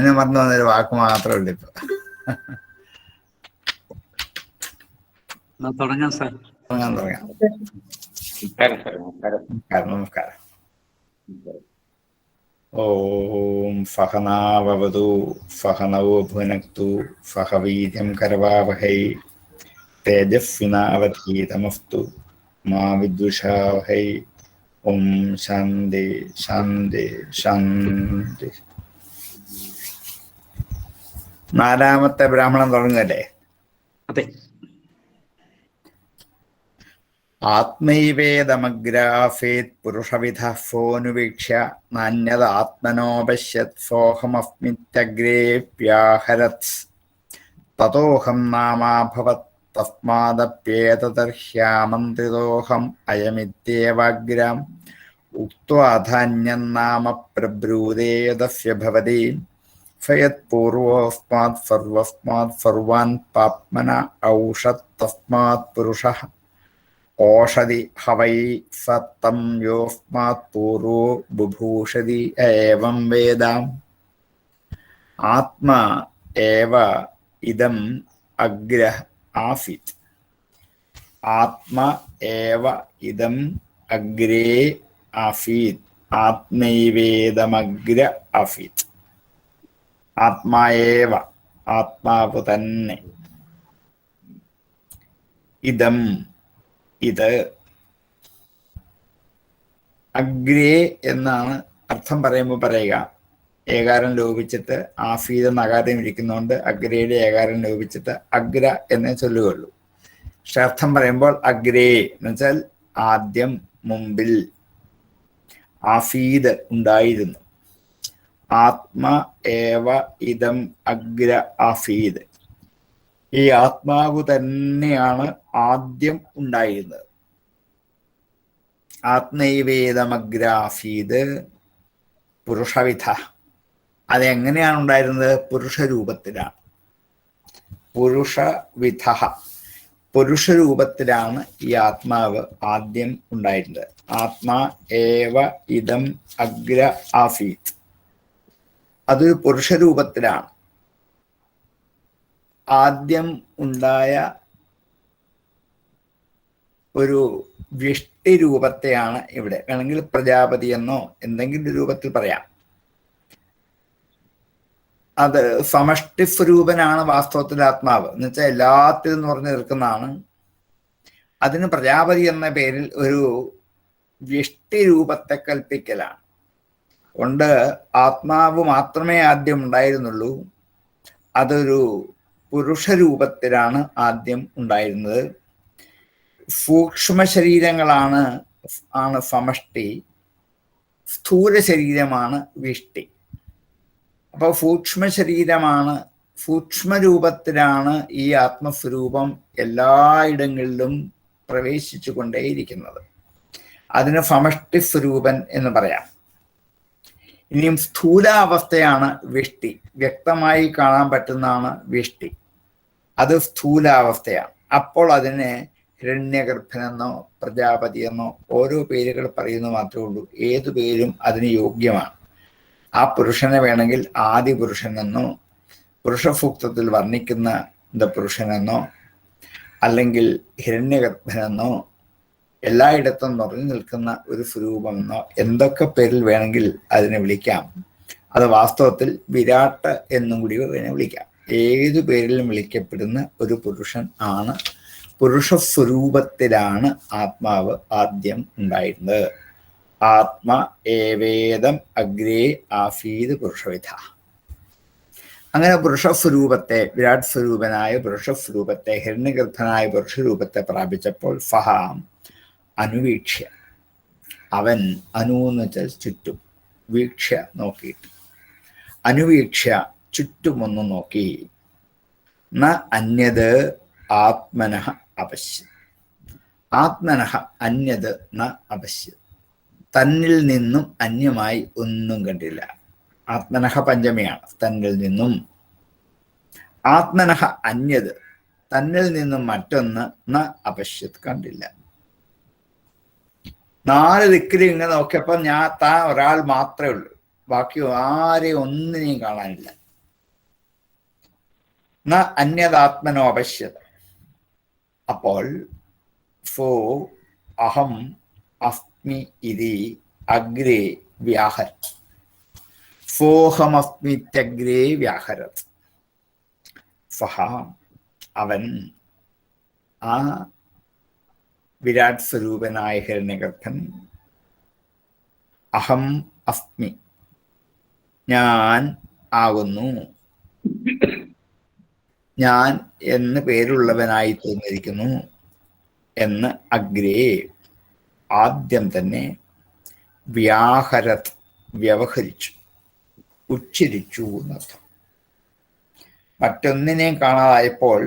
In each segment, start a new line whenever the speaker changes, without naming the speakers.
രാമനെ മറന്നു വന്നൊരു വാക്ക് മാത്രമേ ഉള്ളൂ ഇപ്പൊ.
തുടങ്ങാം സാർ.
തുടങ്ങാം. നമസ്കാരം. ഓം സഹനാവവതു സഹനൗ ഭുനക്തു സഹ വീര്യം കരവാവഹൈ തേജസ്വിനാവധീതമസ്തു മാ വിദ്വിഷാവഹൈ. ഓം ശാന്തി ശാന്തി ശാന്തി. നാലാമത്തെ ബ്രാഹ്മണൻ തുടങ്ങല്ലേ?
അതെ.
ആത്മൈവേദമഗ്രാഫേത് പുരുഷവിധഃ സോനുവീക്ഷ്യ നാന്യത് ആത്മനോ പശ്യത് സോഹമസ്മിത്യഗ്രേപ്യാഹരത് തതോഹം നാമാഭവത് തസ്മാദപ്യേതദർഹ്യാമന്ത്രിതോഹം അയമിത്യേവാഗ്രാം ഉക്ത്വാധാന്യം നാമ പ്രബ്രൂതേതസ്യ ഭവതി ഫയത് സർവസ്മാത് സർവാൻ പാപ്മന ഔഷത് തസ്മാത് പുരുഷഃ ഓഷധി ഹവൈ സത്തം യോസ്മാത് പൂർവോ ബുഭൂഷതി ഏവം വേദാം. ആത്മാ ഏവ ഇദം അഗ്ര ആസീത്. ആത്മ ഏവ ഇദം അഗ്രേ ആസീത്. ആത്മൈവേദമഗ്ര ആസീത്. ആത്മായേവ ആത്മാവ് തന്നെ. ഇദം ഇത്. അഗ്രേ എന്നാണ് അർത്ഥം പറയുമ്പോൾ പറയുക. ഏകാരം ലോപിച്ചിട്ട് ആഫീദ് നഗാരം ഇരിക്കുന്നതുകൊണ്ട് അഗ്രയുടെ ഏകാരം ലോപിച്ചിട്ട് അഗ്ര എന്നേ ചൊല്ലുകയുള്ളൂ. പക്ഷെ അർത്ഥം പറയുമ്പോൾ അഗ്രേ എന്ന് വെച്ചാൽ ആദ്യം, മുമ്പിൽ. ആഫീദ് ഉണ്ടായിരുന്നു. ആത്മ ഏവ ഇദം അഗ്ര ആഫീദ്. ഈ ആത്മാവ് തന്നെയാണ് ആദ്യം ഉണ്ടായിരുന്നത്. ആത്മൈവേദമഗ്രാഫീത് പുരുഷവിധ. അതെങ്ങനെയാണ് ഉണ്ടായിരുന്നത്? പുരുഷരൂപത്തിലാണ്. പുരുഷവിധ, പുരുഷരൂപത്തിലാണ് ഈ ആത്മാവ് ആദ്യം ഉണ്ടായിരുന്നത്. ആത്മാ ഏവ ഇദം അഗ്ര ആഫീത്. അത് പുരുഷരൂപത്തിലാണ്. ആദ്യം ഉണ്ടായ ഒരു വ്യഷ്ടി രൂപത്തെയാണ് ഇവിടെ വേണമെങ്കിൽ പ്രജാപതി എന്നോ എന്തെങ്കിലും രൂപത്തിൽ പറയാം. അത് സമഷ്ടി സ്വരൂപനാണ് വാസ്തവത്തിൽ ആത്മാവ്. എന്ന് വെച്ചാൽ എല്ലാത്തിലും നിറഞ്ഞു നിൽക്കുന്നതാണ്. അതിന് പ്രജാപതി എന്ന പേരിൽ ഒരു വ്യഷ്ടി രൂപത്തെ കൽപ്പിക്കലാണ്. കൊണ്ട് ആത്മാവ് മാത്രമേ ആദ്യം ഉണ്ടായിരുന്നുള്ളൂ. അതൊരു പുരുഷരൂപത്തിലാണ് ആദ്യം ഉണ്ടായിരുന്നത്. സൂക്ഷ്മ ശരീരങ്ങളാണ് സമഷ്ടി, സ്ഥൂല ശരീരമാണ് വിഷ്ടി. അപ്പോൾ സൂക്ഷ്മ ശരീരമാണ്, സൂക്ഷ്മരൂപത്തിലാണ് ഈ ആത്മസ്വരൂപം എല്ലായിടങ്ങളിലും പ്രവേശിച്ചു കൊണ്ടേയിരിക്കുന്നത്. അതിന് സമഷ്ടി സ്വരൂപൻ എന്ന് പറയാം. ഇനിയും സ്ഥൂലാവസ്ഥയാണ് വിഷ്ടി. വ്യക്തമായി കാണാൻ പറ്റുന്നതാണ് വിഷ്ടി. അത് സ്ഥൂലാവസ്ഥയാണ്. അപ്പോൾ അതിനെ ഹിരണ്യഗർഭനെന്നോ പ്രജാപതി എന്നോ ഓരോ പേരുകൾ പറയുന്നു മാത്രമേ ഉള്ളൂ. ഏതു പേരും അതിന് യോഗ്യമാണ്. ആ പുരുഷനെ വേണമെങ്കിൽ ആദി പുരുഷനെന്നോ പുരുഷസൂക്തത്തിൽ വർണ്ണിക്കുന്ന പുരുഷനെന്നോ അല്ലെങ്കിൽ ഹിരണ്യഗർഭനെന്നോ എല്ലായിടത്തും നിറഞ്ഞു നിൽക്കുന്ന ഒരു സ്വരൂപമെന്നോ എന്തൊക്കെ പേരിൽ വേണമെങ്കിൽ അതിനെ വിളിക്കാം. അത് വാസ്തവത്തിൽ വിരാട്ട് എന്നും കൂടി അതിനെ വിളിക്കാം. ഏതു പേരിലും വിളിക്കപ്പെടുന്ന ഒരു പുരുഷൻ ആണ്. പുരുഷസ്വരൂപത്തിലാണ് ആത്മാവ് ആദ്യം ഉണ്ടായിരുന്നത്. ആത്മ ഏവേദം അഗ്രേ ആഫീത് പുരുഷവിധ. അങ്ങനെ പുരുഷസ്വരൂപത്തെ, വിരാട് സ്വരൂപനായ പുരുഷസ്വരൂപത്തെ, ഹിരണ്യഗർഭനായ പുരുഷരൂപത്തെ പ്രാപിച്ചപ്പോൾ ഫഹാം അനുവീക്ഷ്യ, അവൻ, അനു എന്ന് വെച്ചാൽ ചുറ്റും, വീക്ഷ നോക്കിയിട്ട്, അനുവീക്ഷ ചുറ്റുമൊന്നു നോക്കി, ന അന്യത് ആത്മനഃ അപശ്യത്. ആത്മനഃ അന്യത് ന അപശ്യത്. തന്നിൽ നിന്നും അന്യമായി ഒന്നും കണ്ടില്ല. ആത്മനഃ പഞ്ചമിയാണ്. തന്നിൽ നിന്നും. ആത്മനഃ അന്യത്, തന്നിൽ നിന്നും മറ്റൊന്ന് ന അപശ്യത്, കണ്ടില്ല. നാല് ദിക്കിലും ഇങ്ങനെ നോക്കിയപ്പോൾ താൻ ഒരാൾ മാത്രമേ ഉള്ളൂ. ബാക്കി ആരെയും ഒന്നിനെയും കാണാനില്ല. ന അന്യതാത്മനോ അപശ്യത. അപ്പോൾ ഫോ അഹം അസ്മി ഇതി അഗ്രേ വ്യാഹരത്. ഫോഹമസ്മിത്യഗ്രേ വ്യാഹരത്. സഹ അവൻ, ആ വിരാട് സ്വരൂപനായ ഹിരണ്യഗർഭൻ, അഹം അസ്മി ഞാൻ ആകുന്നു, ഞാൻ എന്ന് പേരുള്ളവനായി തോന്നിയിരിക്കുന്നു എന്ന് അഗ്രേ ആദ്യം തന്നെ വ്യാഹരത് വ്യവഹരിച്ചു, ഉച്ചരിച്ചു എന്നർത്ഥം. മറ്റൊന്നിനെയും കാണാതായപ്പോൾ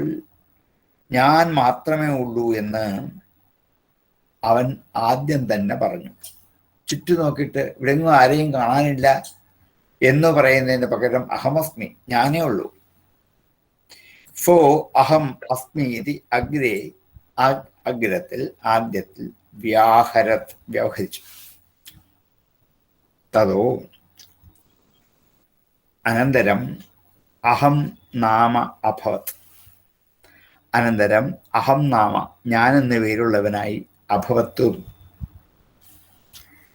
ഞാൻ മാത്രമേ ഉള്ളൂ എന്ന് അവൻ ആദ്യം തന്നെ പറഞ്ഞു. ചുറ്റും നോക്കിയിട്ട് ഇവിടെങ്ങും ആരെയും കാണാനില്ല എന്ന് പറയുന്നതിന് പകരം അഹമസ്മി, ഞാനേ ഉള്ളൂ. ഫോ അഹം അസ്മി ഇതി അഗ്രേ, അഗ്രത്തിൽ ആദ്യത്തിൽ വ്യാഹരത് വ്യവഹരിച്ചു. തതോ അനന്തരം അഹം നാമ അഭവത്. അനന്തരം അഹം നാമ ഞാൻ എന്ന പേരുള്ളവനായി അഭവത്തും.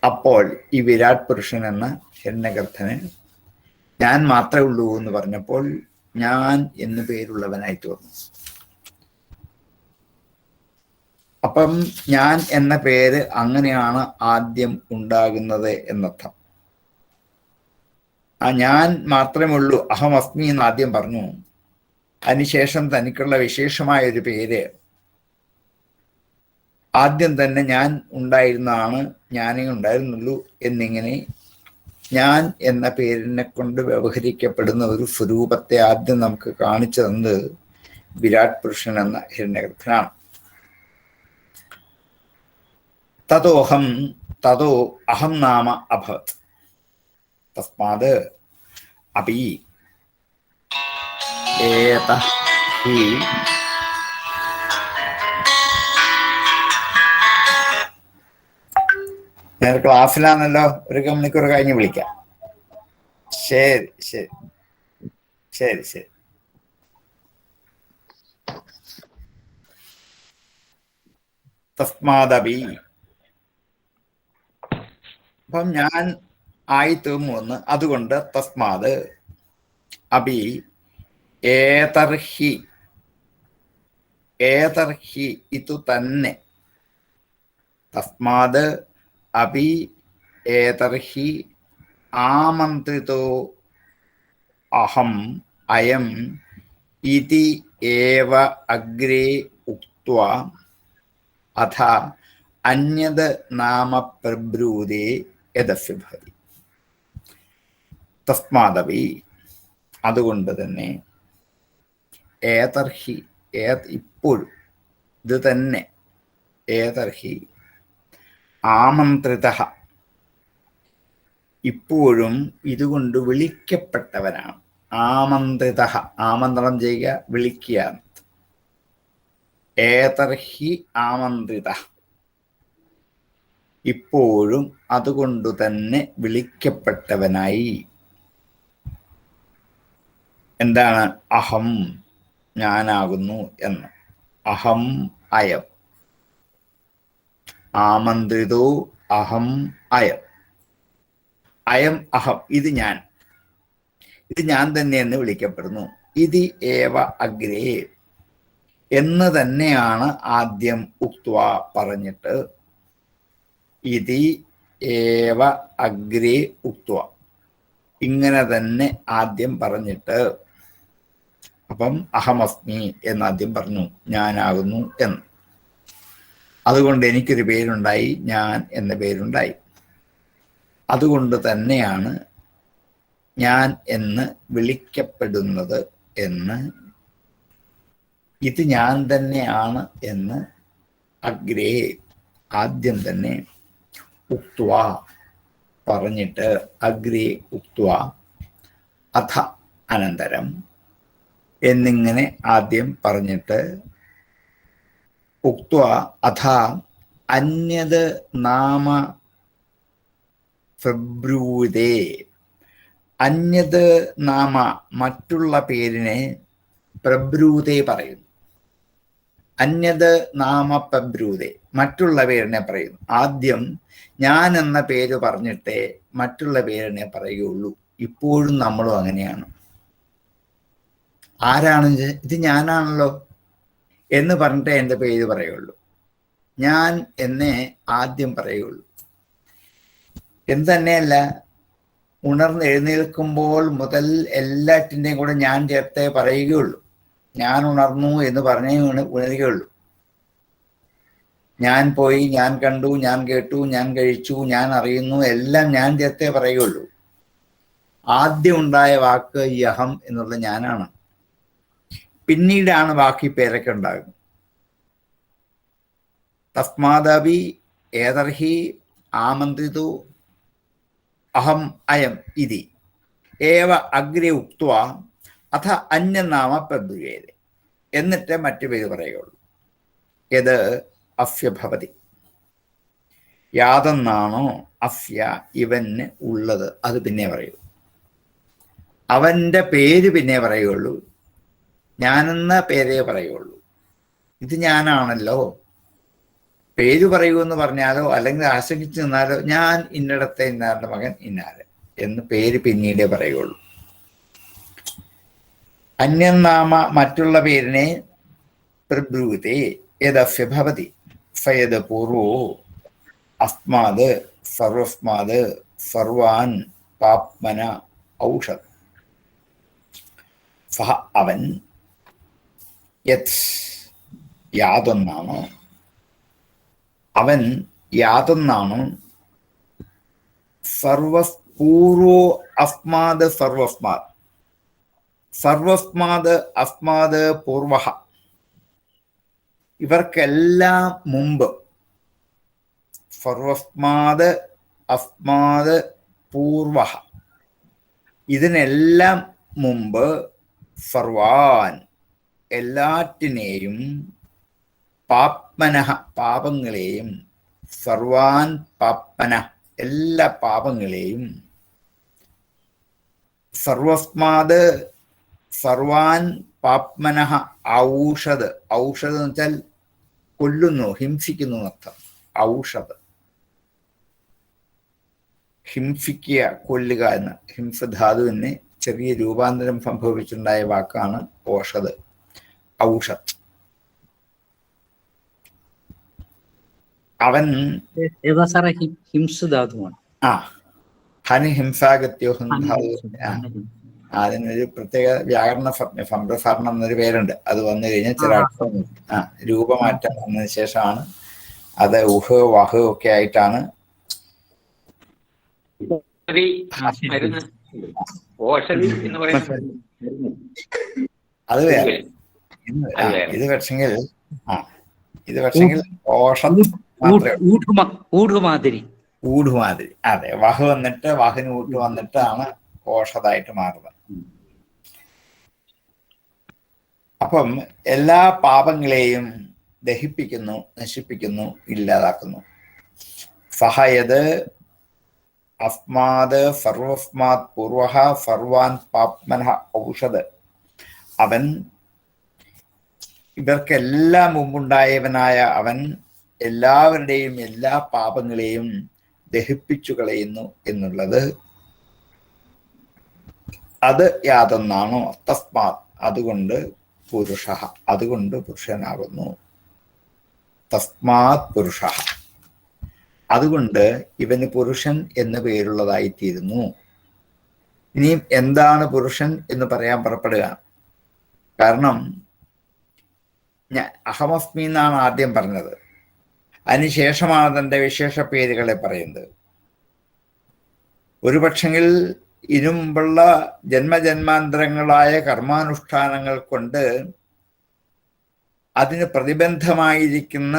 അപ്പോൾ ഈ വിരാട് പുരുഷൻ എന്ന ഹിരണ്യഗർഭന് ഞാൻ മാത്രമേ ഉള്ളൂ എന്ന് പറഞ്ഞപ്പോൾ ഞാൻ എന്ന് പേരുള്ളവനായി തോന്നി. അപ്പം ഞാൻ എന്ന പേര് അങ്ങനെയാണ് ആദ്യം ഉണ്ടാകുന്നത് എന്നർത്ഥം. ആ ഞാൻ മാത്രമേ ഉള്ളൂ, അഹം അസ്മി എന്ന് ആദ്യം പറഞ്ഞു. അതിനുശേഷം തനിക്കുള്ള വിശേഷമായ ഒരു പേര് ആദ്യം തന്നെ ഞാൻ ഉണ്ടായിരുന്നതാണ്, ഞാനേ ഉണ്ടായിരുന്നുള്ളൂ എന്നിങ്ങനെ ഞാൻ എന്ന പേരിനെ കൊണ്ട് വ്യവഹരിക്കപ്പെടുന്ന ഒരു സ്വരൂപത്തെ ആദ്യം നമുക്ക് കാണിച്ചു തന്നത് വിരാട് പുരുഷൻ എന്ന ഹിരണ്യഗർഭനാണ്. തതോ അഹം നാമ അഭവത്. തസ്മാത് അപി ഏതഃ ഹി ഞാൻ ക്ലാസ്സിലാണല്ലോ, ഒരു മണിക്കൂർ കഴിഞ്ഞ് വിളിക്കാം. ശരി ശരി ശരി ശരി. തസ്മാദപി, അപ്പം ഞാൻ ആയി തീർന്നു. അതുകൊണ്ട് തസ്മാത് അപി ഏതർഹി, ഏതർഹി ഇതു തന്നെ. തസ്മാത് അപി ഏതർഹി ആമന്ത്രിതോ അഹം അയം ഇതി ഏവ അഗ്രേ ഉക്ത്വാ അഥ അന്യത് നാമ പ്രബ്രൂതേ യദസ്യ ഭവതി. തസ്മാദപി അതുകൊണ്ട് തന്നെ, ഏതർഹി ഇപ്പോഴും, ഇത് തന്നെ, ഏതർഹി ആമന്ത്രിത ഇപ്പോഴും ഇതുകൊണ്ട് വിളിക്കപ്പെട്ടവനാണ്. ആമന്ത്രിത, ആമന്ത്രണം ചെയ്യുക, വിളിക്കുക. ഏതർഹി ആമന്ത്രിത ഇപ്പോഴും അതുകൊണ്ടു തന്നെ വിളിക്കപ്പെട്ടവനായി. എന്താണ്? അഹം ഞാനാകുന്നു എന്ന്. അഹം അയം, ആമന്ത്രിതോ അഹം അയം. അയം അഹം, ഇത് ഞാൻ, ഇത് ഞാൻ തന്നെ എന്ന് വിളിക്കപ്പെടുന്നു. ഇത് ഏവ അഗ്രേ എന്ന് തന്നെയാണ് ആദ്യം ഉക്ത്വ പറഞ്ഞിട്ട്. ഇതി ഏവ അഗ്രേ ഉക്ത്വ, ഇങ്ങനെ തന്നെ ആദ്യം പറഞ്ഞിട്ട്. അപ്പം അഹമസ്മി എന്നാദ്യം പറഞ്ഞു, ഞാനാകുന്നു എന്ന്. അതുകൊണ്ട് എനിക്കൊരു പേരുണ്ടായി, ഞാൻ എന്ന പേരുണ്ടായി. അതുകൊണ്ട് തന്നെയാണ് ഞാൻ എന്ന് വിളിക്കപ്പെടുന്നത് എന്ന്, ഇത് ഞാൻ തന്നെയാണ് എന്ന് അഗ്രേ ആദ്യം തന്നെ ഉക്ത്വ പറഞ്ഞിട്ട്, അഗ്രേ ഉക്ത്വ അഥ അനന്തരം എന്നിങ്ങനെ ആദ്യം പറഞ്ഞിട്ട്, ഉക്ത്വ അഥ അന്യത് നാമ പ്രബ്രൂതേ, അന്യത് നാമ മറ്റുള്ള പേരിനെ പ്രബ്രൂതേ പറയുന്നു. അന്യത് നാമ പ്രബ്രൂതേ, മറ്റുള്ള പേരിനെ പറയുന്നു. ആദ്യം ഞാൻ എന്ന പേര് പറഞ്ഞിട്ടേ മറ്റുള്ള പേരിനെ പറയുകയുള്ളൂ. ഇപ്പോഴും നമ്മളും അങ്ങനെയാണ്. ആരാണ് ഇത്? ഞാനാണല്ലോ എന്ന് പറഞ്ഞിട്ടേ എൻ്റെ പേര് പറയുള്ളൂ. ഞാൻ എന്നേ ആദ്യം പറയുള്ളൂ. എന്തുതന്നെയല്ല, ഉണർന്ന് എഴുന്നേൽക്കുമ്പോൾ മുതൽ എല്ലാറ്റിൻ്റെയും കൂടെ ഞാൻ ചേർത്തേ പറയുകയുള്ളൂ. ഞാൻ ഉണർന്നു എന്ന് പറഞ്ഞേ ഉണരുകയുള്ളൂ. ഞാൻ പോയി, ഞാൻ കണ്ടു, ഞാൻ കേട്ടു, ഞാൻ കഴിച്ചു, ഞാൻ അറിയുന്നു, എല്ലാം ഞാൻ ചേർത്തേ പറയുകയുള്ളൂ. ആദ്യം ഉണ്ടായ വാക്ക് ഈ അഹം എന്നുള്ള ഞാനാണ്. പിന്നീടാണ് ബാക്കി പേരൊക്കെ ഉണ്ടാകുന്നത്. തസ്മാദപി ഏതർഹി ആമന്ത്രിതു അഹം അയം ഇതി ഏവ അഗ്രേ ഉക്ത്വ അഥ അന്യനാമ പ്രബ്രൂയേത്. എന്നിട്ട് മറ്റു പേര് പറയുകയുള്ളൂ. ഇത് അഫ്യ ഭവതി. യാതെന്നാണോ അഫ്യ ഇവന് ഉള്ളത് അത് പിന്നെ പറയൂ. അവൻ്റെ പേര് പിന്നെ പറയുകയുള്ളൂ. ഞാനെന്ന പേരേ പറയുകയുള്ളൂ. ഇത് ഞാനാണല്ലോ. പേര് പറയൂ എന്ന് പറഞ്ഞാലോ അല്ലെങ്കിൽ ആശ്രയിച്ച് നിന്നാലോ ഞാൻ ഇന്നിടത്തെ ഇന്നാരുടെ മകൻ ഇന്നാര് എന്ന് പേര് പിന്നീടേ പറയുകയുള്ളൂ. അന്യനാമ മറ്റുള്ള പേരിനെ പ്രബ്രൂതേ യദഫ്യ ഭവതി ഫയത് പൂർവോ അസ്മാത് സർവസ്മാത് സർവാൻ പാപ്മന ഔഷധ ഫഹ അവൻ യത് യാതൊന്നാണോ അവൻ യാതൊന്നാണോ സർവപൂർവോ അസ്മാത് സർവസ്മാത് സർവസ്മാത് അസ്മാത് പൂർവ ഇവർക്കെല്ലാം മുമ്പ് സർവസ്മാത് അസ്മാത് പൂർവ ഇതിനെല്ലാം മുമ്പ് സർവാൻ എല്ലാറ്റിനെയും പാപ്മനഃ പാപങ്ങളെയും സർവാൻ പാപ്മന എല്ലാ പാപങ്ങളെയും സർവസ്മാത് സർവാൻ പാപ്മനഃ ഔഷധ് ഔഷധ് എന്ന് വെച്ചാൽ കൊല്ലുന്നു, ഹിംസിക്കുന്നു എന്നർത്ഥം. ഔഷധ് ഹിംസിക്കുക, കൊല്ലുക എന്ന്. ഹിംസധാതുവിന് ചെറിയ രൂപാന്തരം സംഭവിച്ചുണ്ടായ വാക്കാണ് ഓഷധ്, ഔഷധ്. അവൻ
ഹിംസധാതുവാണ്.
ഹനി ഹിംസാഗത്യോ ധാതു. അതിനൊരു പ്രത്യേക വ്യാകരണ സംപ്രസാരണം എന്നൊരു പേരുണ്ട്. അത് വന്നു കഴിഞ്ഞാൽ ചില അർത്ഥം രൂപമാറ്റം വന്നതിന് ശേഷമാണ് അത് ഉഹ് വഹ് ഒക്കെ ആയിട്ടാണ്. അത് വേറെ. ഇത് പക്ഷെങ്കിൽ ഓഷധ്
ഊഢുമാതിരി.
അതെ, വഹ് വന്നിട്ട് വഹിന് ഊട്ട് വന്നിട്ടാണ് ഓഷധായിട്ട് മാറുന്നത്. അപ്പം എല്ലാ പാപങ്ങളെയും ദഹിപ്പിക്കുന്നു, നശിപ്പിക്കുന്നു, ഇല്ലാതാക്കുന്നു. സഹയത് അസ്മാത് സർവസ്മാത് പൂർവ സർവാൻ പാപ്മന ഔഷധ്. അവൻ ഇവർക്കെല്ലാം മുമ്പുണ്ടായവനായ അവൻ എല്ലാവരുടെയും എല്ലാ പാപങ്ങളെയും ദഹിപ്പിച്ചു കളയുന്നു എന്നുള്ളത് അത് യാതൊന്നാണോ തസ്മാത് അതുകൊണ്ട് പുരുഷ അതുകൊണ്ട് പുരുഷനാകുന്നു. തസ്മാത് പുരുഷ അതുകൊണ്ട് ഇവന് പുരുഷൻ എന്ന് പേരുള്ളതായിത്തീരുന്നു. ഇനിയും എന്താണ് പുരുഷൻ എന്ന് പറയാൻ പുറപ്പെടുക. കാരണം അഹമസ്മി എന്നാണ് ആദ്യം പറഞ്ഞത്. അതിനുശേഷമാണ് തൻ്റെ വിശേഷ പേരുകളെ പറയുന്നത്. ഒരുപക്ഷെങ്കിൽ ഇരുമുമ്പുള്ള ജന്മജന്മാന്തരങ്ങളായ കർമാനുഷ്ഠാനങ്ങൾ കൊണ്ട് അതിന് പ്രതിബന്ധമായിരിക്കുന്ന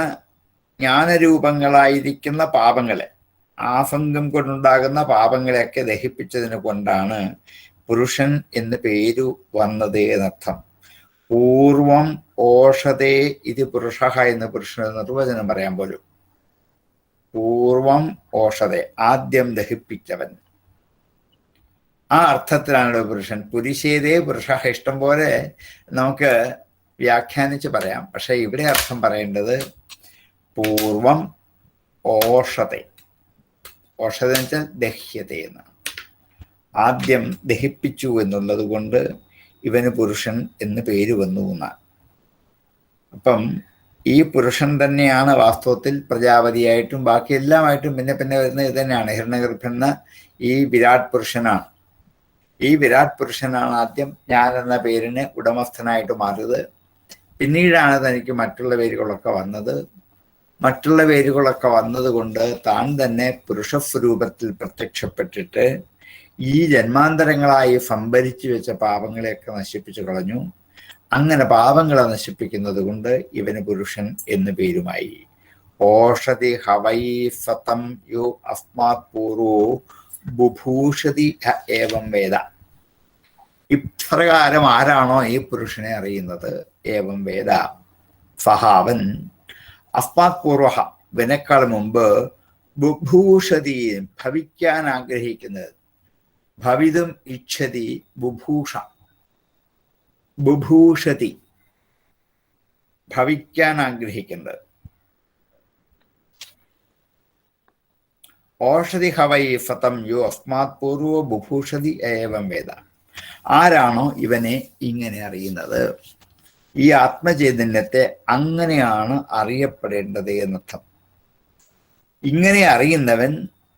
ജ്ഞാനരൂപങ്ങളായിരിക്കുന്ന പാപങ്ങളെ, ആസംഗം കൊണ്ടുണ്ടാകുന്ന പാപങ്ങളെയൊക്കെ ദഹിപ്പിച്ചതിന് കൊണ്ടാണ് പുരുഷൻ എന്ന് പേരു വന്നത് എന്നർത്ഥം. പൂർവം ഓഷധേ ഇത് പുരുഷ എന്ന് പുരുഷന് നിർവചനം പറയാൻ പോലും. പൂർവം ഓഷധേ ആദ്യം ദഹിപ്പിച്ചവൻ. ആ അർത്ഥത്തിലാണല്ലോ പുരുഷൻ. പുരുഷേതേ പുരുഷ. ഇഷ്ടം പോലെ നമുക്ക് വ്യാഖ്യാനിച്ച് പറയാം. പക്ഷെ ഇവിടെ അർത്ഥം പറയേണ്ടത് പൂർവം ഓഷത. ഓഷത എന്ന് വെച്ചാൽ ദഹ്യത എന്നാണ്. ആദ്യം ദഹിപ്പിച്ചു എന്നുള്ളത് കൊണ്ട് ഇവന് പുരുഷൻ എന്ന് പേര് വന്നു എന്നാണ്. അപ്പം ഈ പുരുഷൻ തന്നെയാണ് വാസ്തവത്തിൽ പ്രജാപതിയായിട്ടും ബാക്കി എല്ലാമായിട്ടും പിന്നെ പിന്നെ വരുന്നത് ഇത് തന്നെയാണ്. ഹിരണ്യഗർഭൻ ഈ വിരാട് പുരുഷനാണ്. ഈ വിരാട് പുരുഷനാണ് ആദ്യം ഞാൻ എന്ന പേരിന് ഉടമസ്ഥനായിട്ട് മാറിയത്. പിന്നീടാണ് തനിക്ക് മറ്റുള്ള പേരുകളൊക്കെ വന്നത്. മറ്റുള്ള പേരുകളൊക്കെ വന്നതുകൊണ്ട് താൻ തന്നെ പുരുഷസ്വരൂപത്തിൽ പ്രത്യക്ഷപ്പെട്ടിട്ട് ഈ ജന്മാന്തരങ്ങളായി സംഭരിച്ചു വെച്ച പാപങ്ങളെയൊക്കെ നശിപ്പിച്ചു കളഞ്ഞു. അങ്ങനെ പാപങ്ങളെ നശിപ്പിക്കുന്നത് കൊണ്ട് ഇവന് പുരുഷൻ എന്ന് പേരുമായി. ഓഷധി ഹവൈ സതം യോ അസ്മാത് പൂർവോ ബുഭൂഷതി ഏവം വേദ. ഇപ്രകാരം ആരാണോ ഈ പുരുഷനെ അറിയുന്നത്, ഏവം വേദ സഹാവൻ അസ്മാത് പൂർവ ഇവനേക്കാൾ മുമ്പ് ബുഭൂഷതി ഭവിക്കാൻ ആഗ്രഹിക്കുന്നത്. ഭവിതും ഇച്ഛതി ബുഭൂഷ. ബുഭൂഷതി ഭവിക്കാൻ ആഗ്രഹിക്കുന്നത്. ഓഷധി ഹവൈ സതം യോ അസ്മാത് പൂർവോ ബുഭൂഷതി ഏവം വേദ. ആരാണോ ഇവനെ ഇങ്ങനെ അറിയുന്നത്, ഈ ആത്മചൈതന്യത്തെ അങ്ങനെയാണ് അറിയപ്പെടേണ്ടത് എന്നർത്ഥം. ഇങ്ങനെ അറിയുന്നവൻ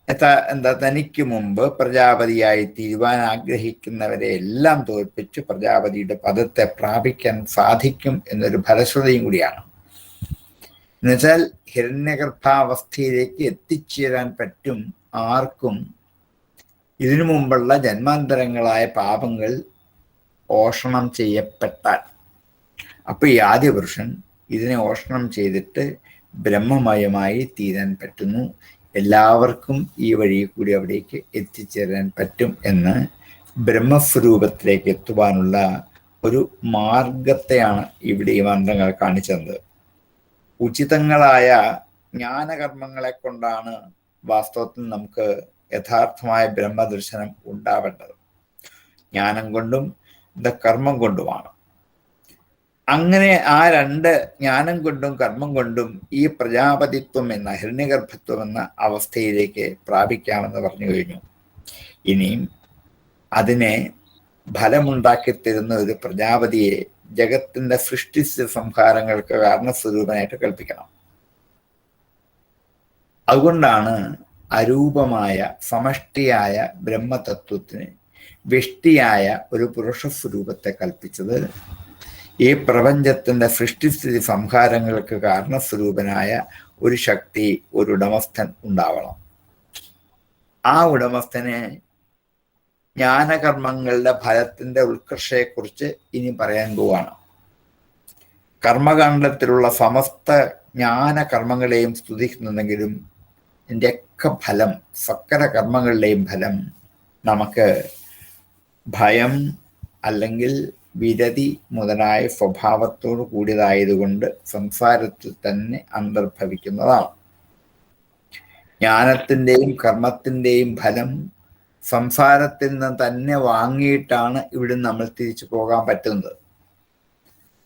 എന്താ, തനിക്ക് മുമ്പ് പ്രജാപതിയായി തീരുവാൻ ആഗ്രഹിക്കുന്നവരെ എല്ലാം തോൽപ്പിച്ച് പ്രജാപതിയുടെ പദത്തെ പ്രാപിക്കാൻ സാധിക്കും എന്നൊരു ഫലശ്രുതിയും കൂടിയാണ്. എന്നുവെച്ചാൽ ഹിരണ്യഗർഭാവസ്ഥയിലേക്ക് എത്തിച്ചേരാൻ പറ്റും ആർക്കും ഇതിനു മുമ്പുള്ള ജന്മാന്തരങ്ങളായ പാപങ്ങൾ ഓഷണം ചെയ്യപ്പെട്ടാൽ. അപ്പൊ ഈ ആദ്യ പുരുഷൻ ഇതിനെ ഓഷണം ചെയ്തിട്ട് ബ്രഹ്മമയമായി തീരാൻ പറ്റുന്നു. എല്ലാവർക്കും ഈ വഴി കൂടി അവിടേക്ക് എത്തിച്ചേരാൻ പറ്റും എന്ന് ബ്രഹ്മസ്വരൂപത്തിലേക്ക് എത്തുവാനുള്ള ഒരു മാർഗത്തെയാണ് ഇവിടെ ഈ മന്ത്രങ്ങൾ കാണിച്ചത്. ഉചിതങ്ങളായ ജ്ഞാനകർമ്മങ്ങളെ കൊണ്ടാണ് വാസ്തവത്തിൽ നമുക്ക് യഥാർത്ഥമായ ബ്രഹ്മദർശനം ഉണ്ടാവേണ്ടത്. ജ്ഞാനം കൊണ്ടും കർമ്മം കൊണ്ടുമാണ്. അങ്ങനെ ആ രണ്ട്, ജ്ഞാനം കൊണ്ടും കർമ്മം കൊണ്ടും ഈ പ്രജാപതിത്വം എന്ന ഹിരണ്യഗർഭത്വം എന്ന അവസ്ഥയിലേക്ക് പ്രാപിക്കാമെന്ന് പറഞ്ഞു കഴിഞ്ഞു. ഇനിയും അതിനെ ഫലമുണ്ടാക്കി തരുന്ന ഒരു പ്രജാപതിയെ ജഗത്തിന്റെ സൃഷ്ടി സംഹാരങ്ങൾക്ക് കാരണസ്വരൂപനായിട്ട് കൽപ്പിക്കണം. അതുകൊണ്ടാണ് അരൂപമായ സമഷ്ടിയായ ബ്രഹ്മതത്വത്തിന് വ്യഷ്ടിയായ ഒരു പുരുഷസ്വരൂപത്തെ കൽപ്പിച്ചത്. ഈ പ്രപഞ്ചത്തിന്റെ സൃഷ്ടിസ്ഥിതി സംഹാരങ്ങൾക്ക് കാരണസ്വരൂപനായ ഒരു ശക്തി, ഒരു ഉടമസ്ഥൻ ഉണ്ടാവണം. ആ ഉടമസ്ഥനെ ജ്ഞാനകർമ്മങ്ങളുടെ ഫലത്തിന്റെ ഉത്കർഷയെക്കുറിച്ച് ഇനി പറയാൻ പോവാണ്. കർമ്മകാണ്ഡത്തിലുള്ള സമസ്ത ജ്ഞാനകർമ്മങ്ങളെയും സ്തുതിക്കുന്നുണ്ടെങ്കിലും ഇതിൻ്റെയൊക്കെ ഫലം, സകല കർമ്മങ്ങളുടെയും ഫലം നമുക്ക് ഭയം അല്ലെങ്കിൽ വിരതി മുതലായ സ്വഭാവത്തോടു കൂടിയതായതുകൊണ്ട് സംസാരത്തിൽ തന്നെ അന്തർഭവിക്കുന്നതാണ്. ജ്ഞാനത്തിൻ്റെയും കർമ്മത്തിൻ്റെയും ഫലം സംസാരത്തിൽ നിന്ന് തന്നെ വാങ്ങിയിട്ടാണ് ഇവിടെ നമ്മൾ തിരിച്ചു പോകാൻ പറ്റുന്നത്.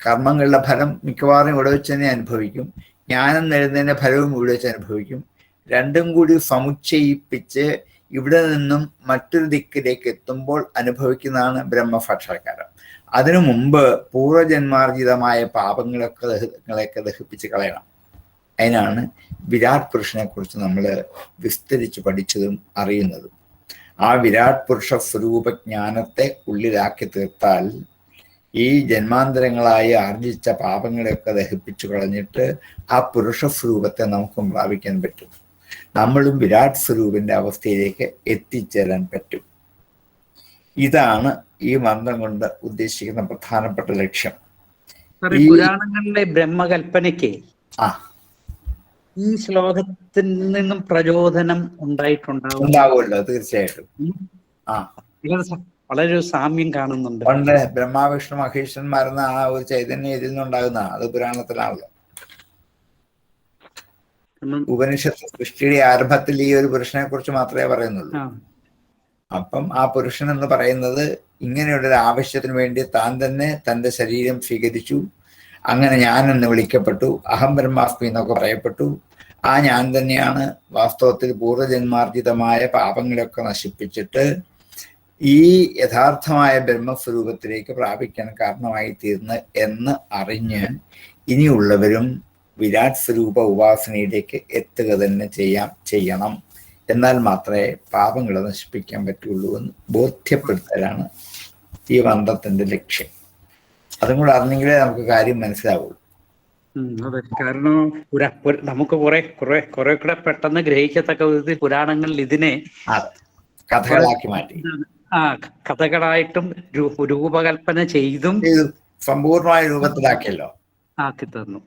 കർമ്മങ്ങളുടെ ഫലം മിക്കവാറും ഇവിടെ വെച്ച് തന്നെ അനുഭവിക്കും. ജ്ഞാനം നേടുന്നതിൻ്റെ ഫലവും ഇവിടെ വെച്ച് അനുഭവിക്കും. രണ്ടും കൂടി സമുച്ചയിപ്പിച്ച് ഇവിടെ നിന്നും മറ്റൊരു ദിക്കിലേക്ക് എത്തുമ്പോൾ അനുഭവിക്കുന്നതാണ് ബ്രഹ്മസാക്ഷാത്കാരം. അതിനു മുമ്പ് പൂർവജന്മാർജിതമായ പാപങ്ങളൊക്കെ ദഹിപ്പിച്ച് കളയണം. അതിനാണ് വിരാട് പുരുഷനെ കുറിച്ച് നമ്മൾ വിസ്തരിച്ച് പഠിച്ചതും അറിയുന്നതും. ആ വിരാട് പുരുഷ സ്വരൂപജ്ഞാനത്തെ ഉള്ളിലാക്കി തീർത്താൽ ഈ ജന്മാന്തരങ്ങളായി ആർജിച്ച പാപങ്ങളെയൊക്കെ ദഹിപ്പിച്ചു കളഞ്ഞിട്ട് ആ പുരുഷ സ്വരൂപത്തെ നമുക്കും പ്രാപിക്കാൻ പറ്റും. നമ്മളും വിരാട് സ്വരൂപിന്റെ അവസ്ഥയിലേക്ക് എത്തിച്ചേരാൻ പറ്റും. ഇതാണ് ഈ മന്ത്രം കൊണ്ട് ഉദ്ദേശിക്കുന്ന പ്രധാനപ്പെട്ട ലക്ഷ്യം.
പുരാണങ്ങളിലെ ബ്രഹ്മകൽപ്പനയ്ക്ക് ഈ ശ്ലോകത്തിൽ നിന്നും പ്രചോദനം
ഉണ്ടാവുമല്ലോ, തീർച്ചയായിട്ടും.
വളരെ സാമ്യം കാണുന്നുണ്ട്.
പണ്ട് ബ്രഹ്മാവിഷ്ണു മഹേശ്വരന്മാരെന്ന ആ ഒരു ചൈതന്യം ഇതിൽ നിന്നുണ്ടാകുന്നതാണ്. അത് പുരാണത്തിലാണല്ലോ. ഉപനിഷത്ത് സൃഷ്ടിയുടെ ആരംഭത്തിൽ ഈ ഒരു പുരുഷനെ കുറിച്ച് മാത്രമേ പറയുന്നുള്ളൂ. അപ്പം ആ പുരുഷൻ എന്ന് പറയുന്നത് ഇങ്ങനെയുള്ളൊരു ആവശ്യത്തിന് വേണ്ടി താൻ തന്നെ തൻ്റെ ശരീരം സ്വീകരിച്ചു. അങ്ങനെ ഞാൻ എന്ന് വിളിക്കപ്പെട്ടു, അഹം ബ്രഹ്മാസ്മി എന്നൊക്കെ പറയപ്പെട്ടു. ആ ഞാൻ തന്നെയാണ് വാസ്തവത്തിൽ പൂർവ്വജന്മാർജിതമായ പാപങ്ങളൊക്കെ നശിപ്പിച്ചിട്ട് ഈ യഥാർത്ഥമായ ബ്രഹ്മസ്വരൂപത്തിലേക്ക് പ്രാപിക്കാൻ കാരണമായി തീർന്ന് എന്ന് അറിഞ്ഞ് ഇനിയുള്ളവരും വിരാട് സ്വരൂപ ഉപാസനയിലേക്ക് എത്തുക തന്നെ ചെയ്യണം. എന്നാൽ മാത്രമേ പാപങ്ങളെ നശിപ്പിക്കാൻ പറ്റുള്ളൂ എന്ന് ബോധ്യപ്പെടുത്തലാണ് ഈ മന്ത്രത്തിന്റെ ലക്ഷ്യം. അതും കൂടെ അറിഞ്ഞെങ്കിലേ നമുക്ക് കാര്യം മനസ്സിലാവുള്ളൂ.
അതെ, കാരണം നമുക്ക് കുറെ കൂടെ പെട്ടെന്ന് ഗ്രഹിക്കത്തക്ക വിധത്തിൽ പുരാണങ്ങളിൽ ഇതിനെ
കഥകളാക്കി മാറ്റി
കഥകളായിട്ടും രൂപകൽപ്പന ചെയ്തും
സമ്പൂർണമായ രൂപത്തിലാക്കിയല്ലോ,
ആക്കി തന്നു.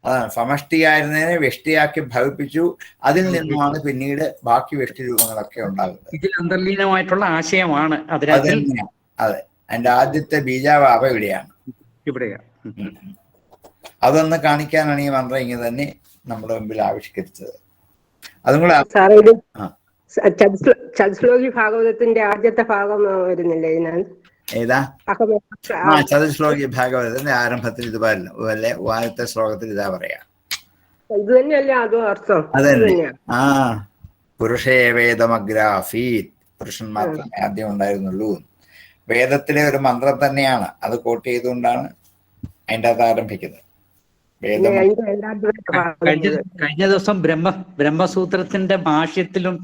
അതാണ് സമഷ്ടിയായിരുന്നതിനെ വ്യഷ്ടിയാക്കി ഭവിപ്പിച്ചു. അതിൽ നിന്നുമാണ് പിന്നീട് ബാക്കി വ്യഷ്ടി രൂപങ്ങളൊക്കെ ഉണ്ടാകുന്നത്.
ഇതിൽ അന്തർലീനമായിട്ടുള്ള ആശയമാണ്.
അതെ, അതിന്റെ ആദ്യത്തെ ബീജാവാപ ഇവിടെയാണ്. അതൊന്ന് കാണിക്കാനാണ് ഈ മന്ത്രം ഇങ്ങനെ തന്നെ നമ്മുടെ മുമ്പിൽ ആവിഷ്കരിച്ചത്. അതും കൂടെ
ചതുശ്ലോകി ഭാഗവതത്തിന്റെ ആദ്യത്തെ ഭാഗം വരുന്നില്ല ഇതിനകത്ത്?
ഏതാ? ചതുശ്ലോകി ഭാഗവതത്തിന്റെ ആരംഭത്തിൽ ഇത് പോലെ ആദ്യത്തെ ശ്ലോകത്തിൽ ഇതാ പറയാ.
ഇത് തന്നെയല്ലേ അതും അർത്ഥം?
അതന്നെ. പുരുഷേ വേദമഗ്രാഫീത്, പുരുഷൻ മാത്രമേ ആദ്യം ഉണ്ടായിരുന്നുള്ളൂ. വേദത്തിലെ ഒരു മന്ത്രം തന്നെയാണ്, അത് കോട്ട് ചെയ്തുകൊണ്ടാണ് അതിൻ്റെ അത് ആരംഭിക്കുന്നത്.
കഴിഞ്ഞ ദിവസം ബ്രഹ്മസൂത്രത്തിന്റെ ഭാഷ്യത്തിലും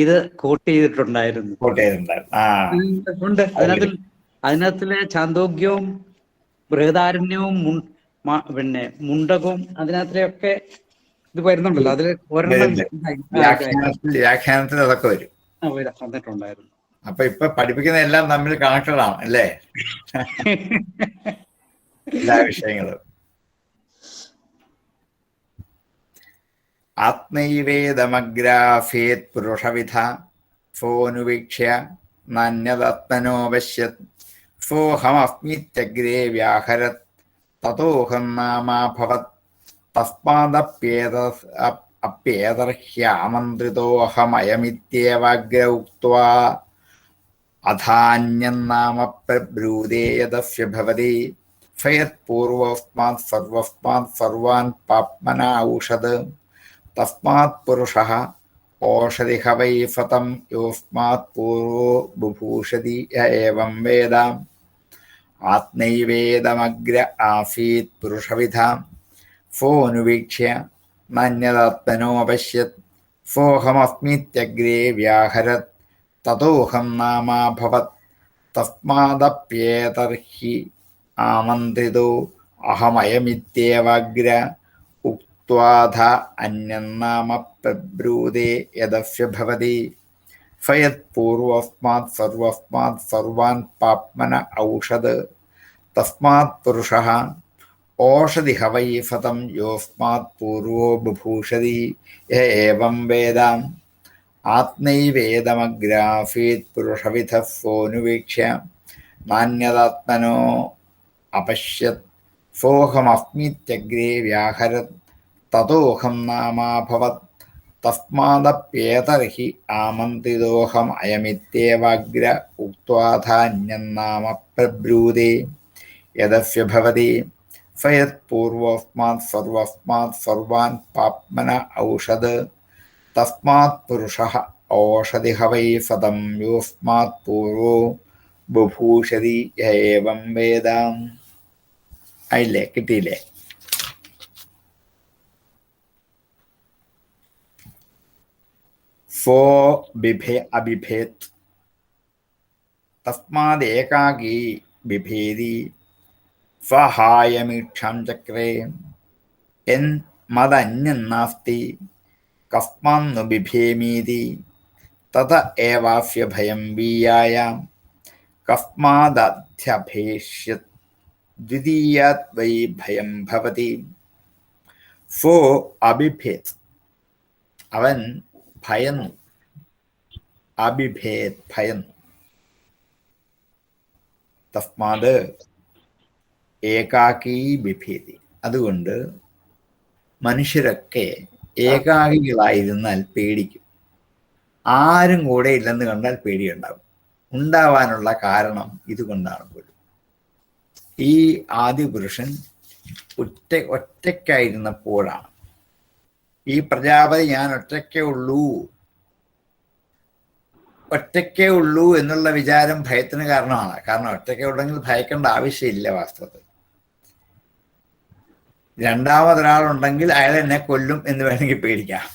ഇത് കോട്ട് ചെയ്തിട്ടുണ്ടായിരുന്നു. അതിനകത്തിലെ ചാന്തോഗ്യവും ബൃഹദാരണ്യവും പിന്നെ മുണ്ടകവും അതിനകത്തിലൊക്കെ ഇത് വരുന്നുണ്ടല്ലോ. അതിൽ
വ്യാഖ്യാനത്തിൽ അതൊക്കെ വരും,
വന്നിട്ടുണ്ടായിരുന്നു.
അപ്പൊ ഇപ്പൊ പഠിപ്പിക്കുന്ന എല്ലാം തമ്മിൽ കണക്റ്റഡ് ആണ് അല്ലേ, എല്ലാ വിഷയങ്ങളും. ആത്മൈവേദമഗ്രാഫേത് പുരുഷവിധ ഫോനുവീക്ഷ്യ നാന്യദാത്മനോപശ്യത് ഫോഹമസ്മിത്യഗ്രേ വ്യാഹരത് തതോഹം നാമാഭവത് തസ്മാദപ്യേതർഹ്യാമന്ത്രിതോഹമയമിത്യേവാഗ്ര ഉക്ത്വാ അധാന്യന്നാമ പ്രബ്രൂതേ യദസ്യ ഭവതി ഫയത് പൂർവസ്മാത് സർവാൻ പാപ്മന ഔഷധ തസ്മാത് പുരുഷഃ ഓഷധിഹ വൈ ഫതം യോസ്മാത് പൂർവോ ബുഭൂഷതി ഏവം വേദ. ആത്മൈവേദമഗ്ര ആസീത് പുരുഷവിധാം ഫോനുവീക്ഷ്യ നാന്യദാത്മനോപശ്യത് ഫോഹമസ്മിത്യഗ്രേ വ്യാഹരത് തതോഹം നാമാഭവത് തസ്മാദപ്യേതർഹി ആമന്ത്രിതോ അഹമയമിത്യേവാഗ്ര ഉക്ത്വാധ അന്യന്നാമ പ്രബ്രൂതേ യദസ്യ ഭവതി ഫയത് പൂർവസ്മാത് സർവാൻ പാപ്മന ഔഷധ തസ്മാത് പുരുഷഃ ഓഷധിഹ വൈ ഫതം യോസ്മാത് പൂർവോ ബുഭൂഷതി ഏവം വേദ. ആത്മൈവേദമഗ്രാഫീത് പുരുഷവിധ ഫോനുവീക്ഷ്യ നാന്യദാത്മനോ അപശ്യത് ഫോഹമസ്മിത്യഗ്രേ വ്യാഹരത് തതോഹം നാമാഭവത് തസ്മാദപ്യേതർഹി ആമന്ത്രിതോഹം അയമിത്യേവാഗ്ര ഉക്ത്വാധാന്യന്നാമ പ്രബ്രൂതേ യദസ്യ ഭവതി ഫയത് പൂർവസ്മാത് സർവാൻ പാപ്മന ഔഷധ തസ്മാത് പുരുഷഃ ഓഷധിഹ വൈ ഫതം യോസ്മാത് പൂർവോ ബുഭൂഷതി ഏവം വേദ. ആയില്ലേ? കിട്ടിയില്ലേ? ഫോ അബിഭേത് തസ്മാദേകാകീ ബിഭേദി ഫഹായമീക്ഷാം ചക്രേ എൻ മദന്യം നാസ്തി കസ്മാന്നു ബിഭേമീതി തത ഏവാസ്യ ഭയം വീയായാം കസ്മാദധ്യഭേഷ്യത് ദ്വിതീയാത് വൈ ഭയം ഭവതി. ഫോ അബിഭേത്, അവൻ ഭയന്നു. അബിഭേത്, ഭയന്നു. തസ്മാത് ഏകാകീ ബിഭേതി, അതുകൊണ്ട് മനുഷ്യരൊക്കെ ഏകാകികളായിരുന്നാൽ പേടിക്കും. ആരും കൂടെ ഇല്ലെന്ന് കണ്ടാൽ പേടിയുണ്ടാകും. ഉണ്ടാവാനുള്ള കാരണം ഇതുകൊണ്ടാണ് പോലും. ഈ ആദിപുരുഷൻ ഒറ്റയ്ക്കായിരുന്നപ്പോഴാണ് ഈ പ്രജാപതി ഞാൻ ഒറ്റയ്ക്കേ ഉള്ളൂ എന്നുള്ള വിചാരം ഭയത്തിന് കാരണമാണ്. കാരണം ഒറ്റയ്ക്കേ ഉള്ളെങ്കിൽ ഭയക്കേണ്ട ആവശ്യമില്ല വാസ്തവത്തിൽ. രണ്ടാമതൊരാളുണ്ടെങ്കിൽ അയാൾ എന്നെ കൊല്ലും എന്ന് വേണമെങ്കിൽ പേടിക്കാം.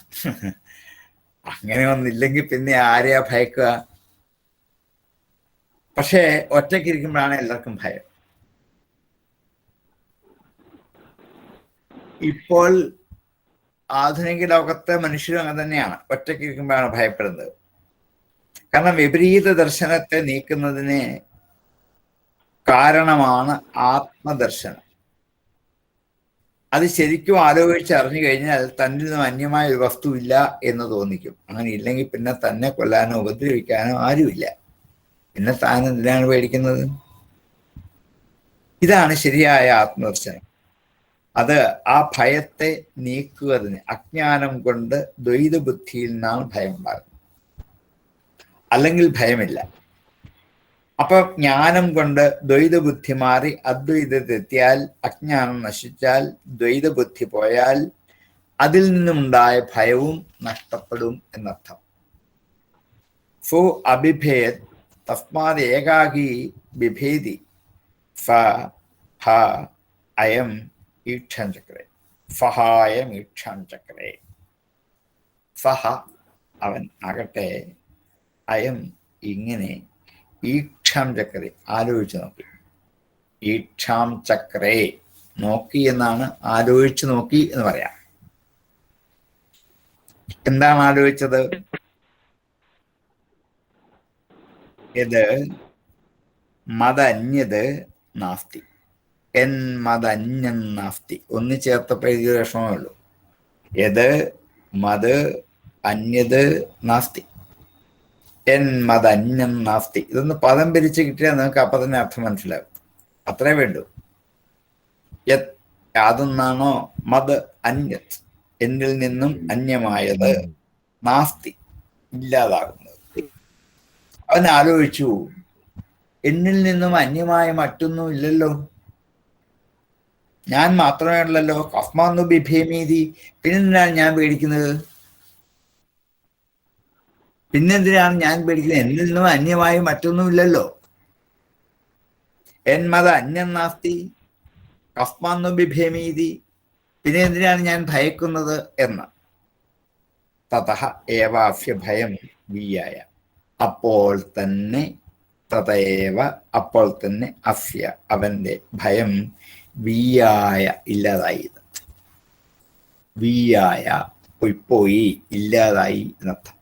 അങ്ങനെ ഒന്നില്ലെങ്കിൽ പിന്നെ ആരെയാ ഭയക്കുക? പക്ഷേ ഒറ്റയ്ക്കിരിക്കുമ്പോഴാണ് എല്ലാവർക്കും ഭയം. ഇപ്പോൾ ആധുനിക ലോകത്തെ മനുഷ്യരും അങ്ങനെ തന്നെയാണ്, ഒറ്റയ്ക്കിരിക്കുമ്പോഴാണ് ഭയപ്പെടുന്നത്. കാരണം വിപരീത ദർശനത്തെ നീക്കുന്നതിന് കാരണമാണ് ആത്മദർശനം. അത് ശരിക്കും ആലോചിച്ച് അറിഞ്ഞു കഴിഞ്ഞാൽ തന്നിൽ നിന്നും അന്യമായ ഒരു വസ്തു ഇല്ല എന്ന് തോന്നിക്കും. അങ്ങനെ ഇല്ലെങ്കിൽ പിന്നെ തന്നെ കൊല്ലാനോ ഉപദ്രവിക്കാനോ ആരുമില്ല. പിന്നെ താൻ എന്തിനാണ് പേടിക്കുന്നത്? ഇതാണ് ശരിയായ ആത്മദർശനം. അത് ആ ഭയത്തെ നീക്കുവതിന് അജ്ഞാനം കൊണ്ട് ദ്വൈത ബുദ്ധിയിൽ നിന്നാണ് ഭയം ഉണ്ടാകുന്നത്. അല്ലെങ്കിൽ ഭയമില്ല. അപ്പൊ ജ്ഞാനം കൊണ്ട് ദ്വൈത ബുദ്ധി മാറി അദ്വൈതത്തെത്തിയാൽ, അജ്ഞാനം നശിച്ചാൽ, ദ്വൈത ബുദ്ധി പോയാൽ അതിൽ നിന്നുമുണ്ടായ ഭയവും നഷ്ടപ്പെടും എന്നർത്ഥം. ഫോ അഭിഭേദ് തസ്മാത് ഏകാകി ബിഭേദി ഫ ഹ അയം ഈക്ഷാം ചക്രേ ഫഹായം ഈക്ഷാം ചക്രേ. ഫഹ അവൻ ആകട്ടെ, അയം ഇങ്ങനെ, ഈക്ഷാം ചക്രേ ആലോചിച്ച് നോക്കി. ഈക്ഷാം ചക്രേ നോക്കി എന്നാണ്, ആലോചിച്ച് നോക്കി എന്ന് പറയാം. എന്താണ് ആലോചിച്ചത്? ഇത് മതന്യത് നാസ്തി, എൻ മതന്യം നാസ്തി. ഒന്ന് ചേർത്തപ്പോൾ എഴുതിയ വിഷമമേ ഉള്ളൂ. യത് മത് അന്യത് നാസ്തി, എൻ മതന്യം നാസ്തി. ഇതൊന്ന് പദം പിരിച്ച് കിട്ടിയാൽ നിങ്ങൾക്ക് അപ്പം തന്നെ അർത്ഥം മനസ്സിലാവും. അത്രേ വേണ്ടൂ. യാതൊന്നാണോ മത് അന്യത്, എന്നിൽ നിന്നും അന്യമായത്, നാസ്തി ഇല്ലാതാകുന്നത്. അവൻ ആലോചിച്ചു, എന്നിൽ നിന്നും അന്യമായ മറ്റൊന്നും ഇല്ലല്ലോ, ഞാൻ മാത്രമേ ഉള്ളല്ലോ. കസ്മാന്നു ബിഭേമീതി, പിന്നെന്തിനാണ് ഞാൻ പേടിക്കുന്നത്? പിന്നെന്തിനാണ് ഞാൻ പേടിക്കുന്നത്? എന്നിൽ നിന്നും അന്യമായ മറ്റൊന്നും ഇല്ലല്ലോ. എന്മത അന്യം നാസ്തി കസ്മാന്നു ബിഭേമീതി, പിന്നെ എന്തിനാണ് ഞാൻ ഭയക്കുന്നത് എന്ന്. തതഃ ഏവാഫ്യ ഭയം വീയായ, അപ്പോൾ തന്നെ, തതയേവ അപ്പോൾ തന്നെ, അഫ്യ അവന്റെ ഭയം വീയായ ഇല്ലാതായി. വീയായ പോയി ഇല്ലാതായി എന്നർത്ഥം.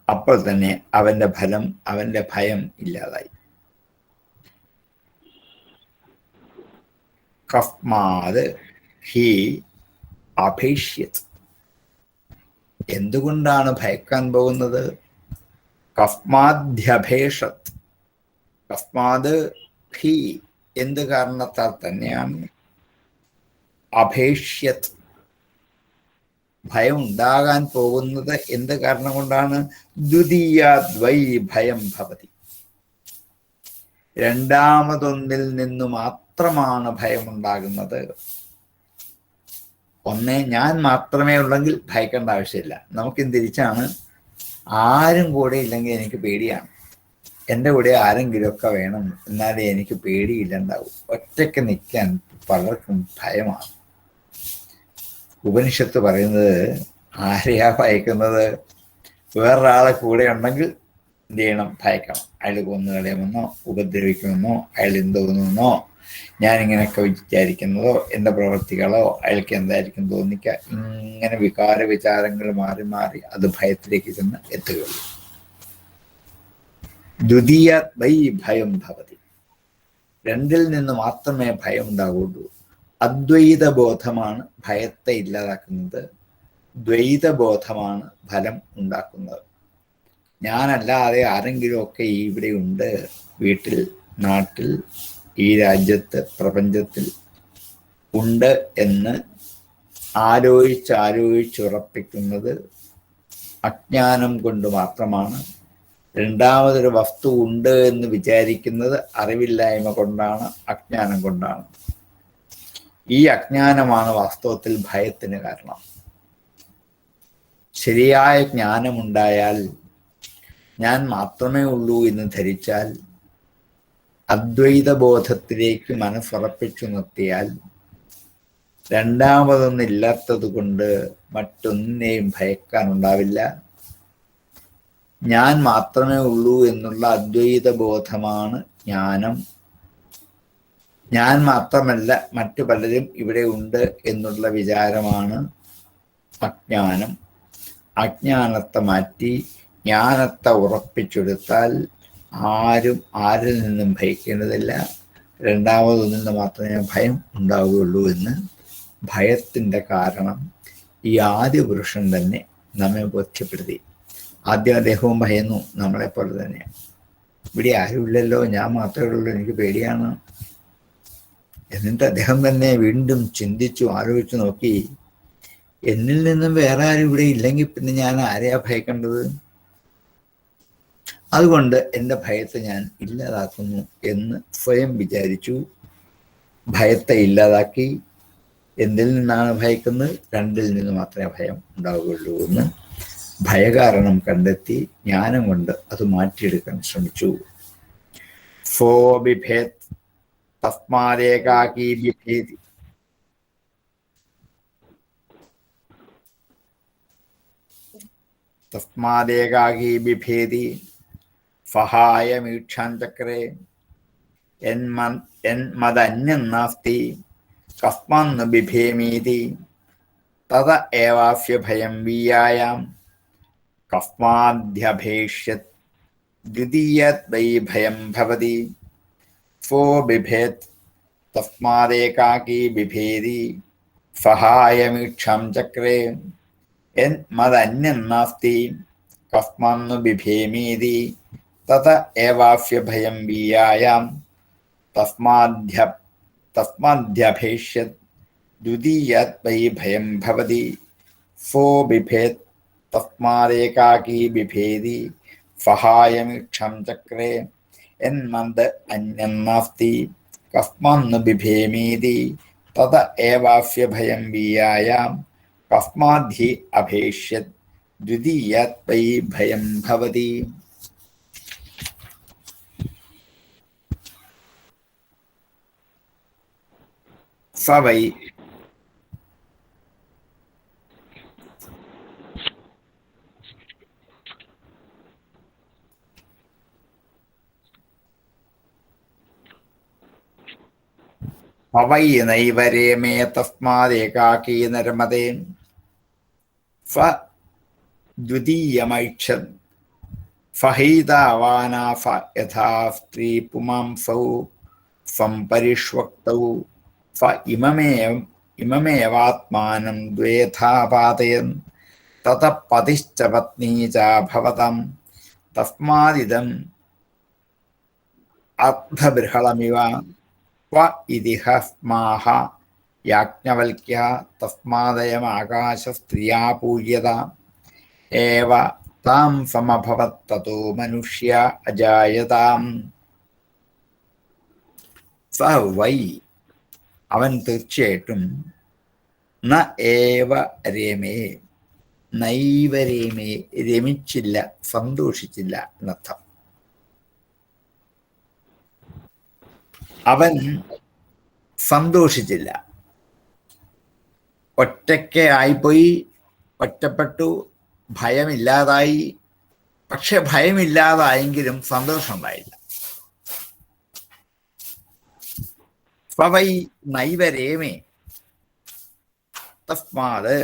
അപ്പോൾ തന്നെ അവന്റെ ഭയം ഇല്ലാതായി. കസ്മാത് ഹി അഭേഷ്യത്, എന്തുകൊണ്ടാണ് ഭയക്കാൻ പോകുന്നത്? കസ്മാദ്യഭേഷത്, കസ്മാത് ഹി എന്ത് കാരണത്താൽ തന്നെയാണ്, അഭേഷ്യത് ഭയം ഉണ്ടാകാൻ പോകുന്നത് എന്ത് കാരണം കൊണ്ടാണ്? ദ്വിതീയാദ്വൈ ഭയം ഭവതി, രണ്ടാമതൊന്നിൽ നിന്ന് മാത്രമാണ് ഭയമുണ്ടാകുന്നത്. ഒന്നേ ഞാൻ മാത്രമേ ഉള്ളെങ്കിൽ ഭയക്കേണ്ട ആവശ്യമില്ല. നമുക്കും തിരിച്ചാണ്, ആരും കൂടെ ഇല്ലെങ്കിൽ എനിക്ക് പേടിയാണ്. എൻ്റെ കൂടെ ആരെങ്കിലുമൊക്കെ വേണം, എന്നാലേ എനിക്ക് പേടിയില്ലണ്ടാവും. ഒറ്റയ്ക്ക് നിൽക്കാൻ പലർക്കും ഭയമാണ്. ഉപനിഷത്ത് പറയുന്നത് ആരെയാ ഭയക്കുന്നത്? വേറൊരാളെ കൂടെ ഉണ്ടെങ്കിൽ എന്ത് ചെയ്യണം? ഭയക്കണം. അയാൾ കൊന്നു കളയുമെന്നോ, ഉപദ്രവിക്കുമെന്നോ, അയാൾ എന്തോന്നുമെന്നോ, ഞാനിങ്ങനെയൊക്കെ വിചാരിക്കുന്നതോ, എൻ്റെ പ്രവൃത്തികളോ അയാൾക്ക് എന്തായിരിക്കും തോന്നിക്കുക, ഇങ്ങനെ വികാര വിചാരങ്ങൾ മാറി മാറി അത് ഭയത്തിലേക്ക് ചെന്ന് എത്തുകയുള്ളൂ. ദ്വിതീയ വൈ ഭയം ഭവതി, രണ്ടിൽ നിന്ന് മാത്രമേ ഭയം ഉണ്ടാവുള്ളൂ. അദ്വൈത ബോധമാണ് ഭയത്തെ ഇല്ലാതാക്കുന്നത്, ദ്വൈതബോധമാണ് ഫലം ഉണ്ടാക്കുന്നത്. ഞാനല്ലാതെ ആരെങ്കിലും ഒക്കെ ഇവിടെ ഉണ്ട്, വീട്ടിൽ, നാട്ടിൽ, ഈ രാജ്യത്ത്, പ്രപഞ്ചത്തിൽ ഉണ്ട് എന്ന് ആലോചിച്ചുറപ്പിക്കുന്നത് അജ്ഞാനം കൊണ്ട് മാത്രമാണ്. രണ്ടാമതൊരു വസ്തു ഉണ്ട് എന്ന് വിചാരിക്കുന്നത് അറിവില്ലായ്മ കൊണ്ടാണ്, അജ്ഞാനം കൊണ്ടാണ്. ഈ അജ്ഞാനമാണ് വാസ്തവത്തിൽ ഭയത്തിന് കാരണം. ശരിയായ ജ്ഞാനമുണ്ടായാൽ, ഞാൻ മാത്രമേ ഉള്ളൂ എന്ന് ധരിച്ചാൽ, അദ്വൈത ബോധത്തിലേക്ക് മനസ്സുറപ്പിച്ചു നിർത്തിയാൽ, രണ്ടാമതൊന്നില്ലാത്തത് കൊണ്ട് മറ്റൊന്നിനെയും ഭയക്കാനുണ്ടാവില്ല. ഞാൻ മാത്രമേ ഉള്ളൂ എന്നുള്ള അദ്വൈത ബോധമാണ് ജ്ഞാനം. ഞാൻ മാത്രമല്ല മറ്റു പലരും ഇവിടെ ഉണ്ട് എന്നുള്ള വിചാരമാണ് അജ്ഞാനം. അജ്ഞാനത്തെ മാറ്റി ജ്ഞാനത്തെ ഉറപ്പിച്ചെടുത്താൽ ആരും ആരിൽ നിന്നും ഭയക്കേണ്ടതില്ല. രണ്ടാമതൊന്നിൽ നിന്ന് മാത്രമേ ഭയം ഉണ്ടാവുകയുള്ളൂ എന്ന് ഭയത്തിൻ്റെ കാരണം ഈ ആദ്യ പുരുഷൻ തന്നെ നമ്മെ ബോധ്യപ്പെടുത്തി. ആദ്യം അദ്ദേഹവും ഭയന്നു, നമ്മളെപ്പോലെ തന്നെ. ഇവിടെ ആരുമില്ലല്ലോ, ഞാൻ മാത്രമേ ഉള്ളൂ, എനിക്ക് പേടിയാണ്. എന്നിട്ട് അദ്ദേഹം തന്നെ വീണ്ടും ചിന്തിച്ചു, ആലോചിച്ചു നോക്കി, എന്നിൽ നിന്നും വേറെ ആരും ഇവിടെ ഇല്ലെങ്കിൽ പിന്നെ ഞാൻ ആരെയാ ഭയക്കേണ്ടത്? അതുകൊണ്ട് എൻ്റെ ഭയത്തെ ഞാൻ ഇല്ലാതാക്കുന്നു എന്ന് സ്വയം വിചാരിച്ചു. ഭയത്തെ ഇല്ലാതാക്കി. എന്തിൽ നിന്നാണ് ഭയക്കുന്നത്? രണ്ടിൽ നിന്ന് മാത്രമേ ഭയം ഉണ്ടാവുകയുള്ളൂ എന്ന് ഭയകാരണം കണ്ടെത്തി ജ്ഞാനം കൊണ്ട് അത് മാറ്റിയെടുക്കാൻ ശ്രമിച്ചു. ഫോ ബിഭേത് തസ്മാദേകാകീ ബിഭേതി. തസ്മാദേകാകീ ബിഭേതി ഫഹായമീക്ഷാഞ്ചക്രേ എന്മദന്യം നാസ്തി കസ്മാന്ന് ബിഭേമീതി തത ഏവാസ്യ വീയായാം കസ്മാദ്ധ്യഭേഷ്യത് ദ്വിതീയത് വൈ ഭയം ഭവതി. ഫോ ബിഭേത് തസ്മാദേകാകീ ബിഭേതി ഫഹായമീക്ഷാം ചക്രേ എന്മദന്യം നാസ്തി കസ്മാന്നു ബിഭേമീതി തത ഏവാസ്യ വീയായാം തസ്മാദ്ധ്യഭേഷ്യത് ദ്വിതീയത് വൈ ഭയം ഭവതി. ഫോ ബിഭേത് തസ്മാദേകാകീ ബിഭേതി ഫഹായമീക്ഷാം ചക്രേ എന്മദ് അന്യം നാസ്തി കസ്മാന്നു ബിഭേമീതി തത ഏവാസ്യ വീയായാം കസ്മാദ്ധി അഭേഷ്യത് ദ്വിതീയത് വൈ ഭയം ഭവതി. സ വൈ പവൈ നൈവരേമേ തസ്മാദേകാകീ നരമതേ ഫ ദ്വിതീയമൈക്ഷത് ഫഹൈതാവാനാ ഫ യഥാ സ്ത്രീ പുമാംസൗ സംപരിഷ്വക്തൗ ഫ ഇമമേവാത്മാനം ദ്വേധാ പാതയൻ തത പതിശ്ച പത്നീ ച ഭവതം തസ്മാദിദം അർത്ഥബൃഹളമിവ ക്വ ഇതിഹ സ്മാഹ യാജ്ഞവൽക്യ തസ്മാദയമാകാശസ്ത്രിയാ പൂജ്യത ഏവ താം സമഭവത് തതോ മനുഷ്യ അജായതാം. സ വൈ അവൻ തീർച്ചയായിട്ടും ന ഏവ രമേ നൈവ രമേ രമിച്ചില്ല, സന്തോഷിച്ചില്ല എന്നർത്ഥം. അവൻ സന്തോഷിച്ചില്ല. ഒറ്റയ്ക്ക് ആയിപ്പോയി, ഒറ്റപ്പെട്ടു, ഭയമില്ലാതായി. പക്ഷെ ഭയമില്ലാതായെങ്കിലും സന്തോഷമുണ്ടായില്ല. സ്വവൈ നൈവരേമേ തസ്മാത്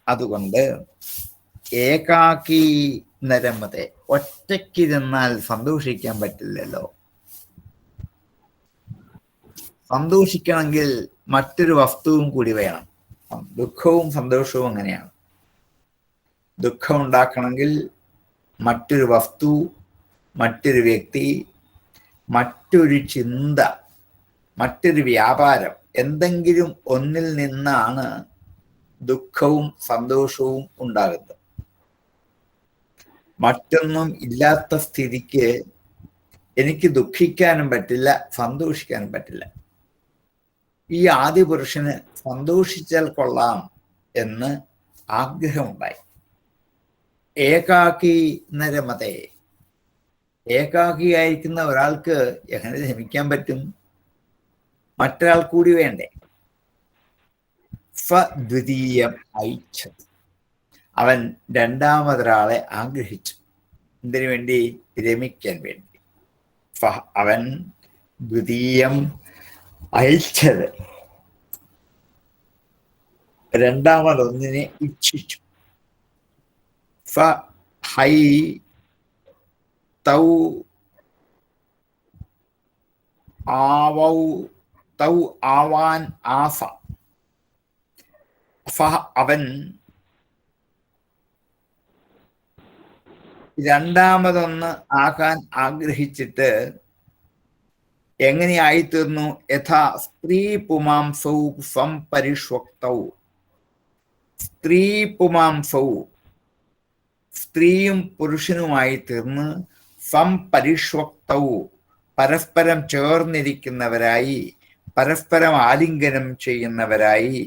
അതുകൊണ്ട് ഏകാകീ നരമതെ ഒറ്റയ്ക്കിരുന്നാൽ സന്തോഷിക്കാൻ പറ്റില്ലല്ലോ. സന്തോഷിക്കണമെങ്കിൽ മറ്റൊരു വസ്തുവും കൂടി വേണം. ദുഃഖവും സന്തോഷവും അങ്ങനെയാണ്. ദുഃഖം ഉണ്ടാക്കണമെങ്കിൽ മറ്റൊരു വസ്തു, മറ്റൊരു വ്യക്തി, മറ്റൊരു ചിന്ത, മറ്റൊരു വ്യാപാരം, എന്തെങ്കിലും ഒന്നിൽ നിന്നാണ് ദുഃഖവും സന്തോഷവും ഉണ്ടാകുന്നത്. മറ്റൊന്നും ഇല്ലാത്ത സ്ഥിതിക്ക് എനിക്ക് ദുഃഖിക്കാനും പറ്റില്ല, സന്തോഷിക്കാനും പറ്റില്ല. ഈ ആദ്യ പുരുഷന് സന്തോഷിച്ചാൽ കൊള്ളാം എന്ന് ആഗ്രഹമുണ്ടായി. ഏകാക്കി നരമതേ, ഏകാക്കിയായിരിക്കുന്ന ഒരാൾക്ക് എങ്ങനെ രമിക്കാൻ പറ്റും? മറ്റൊരാൾ കൂടി വേണ്ടേ? ദ്വിതീയം ഐച്ഛത്, അവൻ രണ്ടാമതൊരാളെ ആഗ്രഹിച്ചു. എന്തിനു വേണ്ടി? രമിക്കാൻ വേണ്ടി. അവൻ ദ്വിതീയം ഐച്ഛത്, രണ്ടാമതൊന്നിനെ ഇച്ഛിച്ചു. ഹൈ തൗ ആവൗ തൗ ആവാൻ ആഫ, അവൻ രണ്ടാമതൊന്ന് ആകാൻ ആഗ്രഹിച്ചിട്ട് എങ്ങനെയായിത്തീർന്നു? യഥാ സ്ത്രീ പുമാംസൗ സംപരിഷ്വക്തൗ, സ്ത്രീ പുമാംസൗ, സ്ത്രീയും പുരുഷനുമായി തീർന്ന്, സംപരിഷ്വക്തൗ, പരസ്പരം ചേർന്നിരിക്കുന്നവരായി, പരസ്പരം ആലിംഗനം ചെയ്യുന്നവരായി,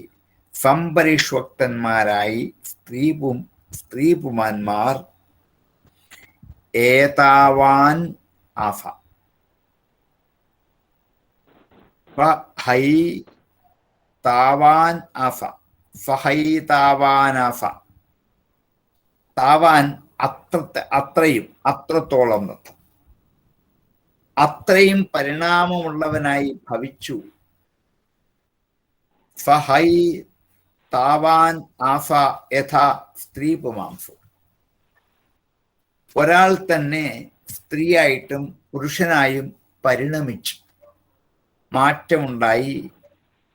സംപരിഷ്വക്തന്മാരായി സ്ത്രീ പുമാന്മാർ ഏതാവാൻ ആഫ, ഹൈ താവാൻ ആഫ, ഫഹൈ താവാൻ ആഫ. താവാൻ അത്രയും, അത്രത്തോളം നൃത്തം, അത്രയും പരിണാമമുള്ളവനായി ഭവിച്ചു. ഫഹൈ താവാൻ ആഫ യഥാ സ്ത്രീ പുമാംസു, ഒരാൾ തന്നെ സ്ത്രീയായിട്ടും പുരുഷനായും പരിണമിച്ചു, മാറ്റമുണ്ടായി.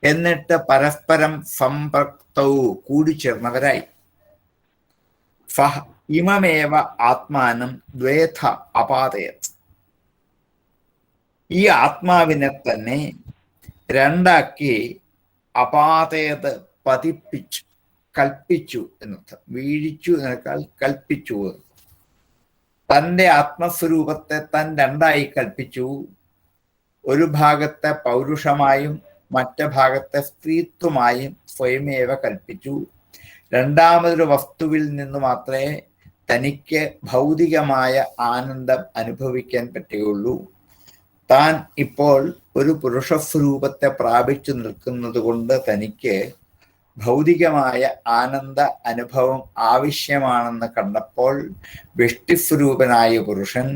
എന്നിട്ട് പരസ്പരം സമ്പർക്തവും കൂടിച്ചേർന്നവരായി. ഇമമേവ ആത്മാനം ദ്വേഥ അപാതയത്, ഈ ആത്മാവിനെ തന്നെ രണ്ടാക്കി അപാതയത് പതിപ്പിച്ചു, കൽപ്പിച്ചു എന്നർത്ഥം. വീഴിച്ചു എന്നേക്കാൾ കൽപ്പിച്ചു. തൻ്റെ ആത്മസ്വരൂപത്തെ താൻ രണ്ടായി കൽപ്പിച്ചു. ഒരു ഭാഗത്തെ പൗരുഷമായും മറ്റു ഭാഗത്തെ സ്ത്രീത്വമായും സ്വയമേവ കൽപ്പിച്ചു. രണ്ടാമതൊരു വസ്തുവിൽ നിന്ന് മാത്രമേ തനിക്ക് ഭൗതികമായ ആനന്ദം അനുഭവിക്കാൻ പറ്റുകയുള്ളൂ. താൻ ഇപ്പോൾ ഒരു പുരുഷസ്വരൂപത്തെ പ്രാപിച്ചു നിൽക്കുന്നത് കൊണ്ട് തനിക്ക് ഭൗതികമായ ആനന്ദ അനുഭവം ആവശ്യമാണെന്ന് കണ്ടപ്പോൾ വ്യഷ്ടിസ്വരൂപനായ പുരുഷൻ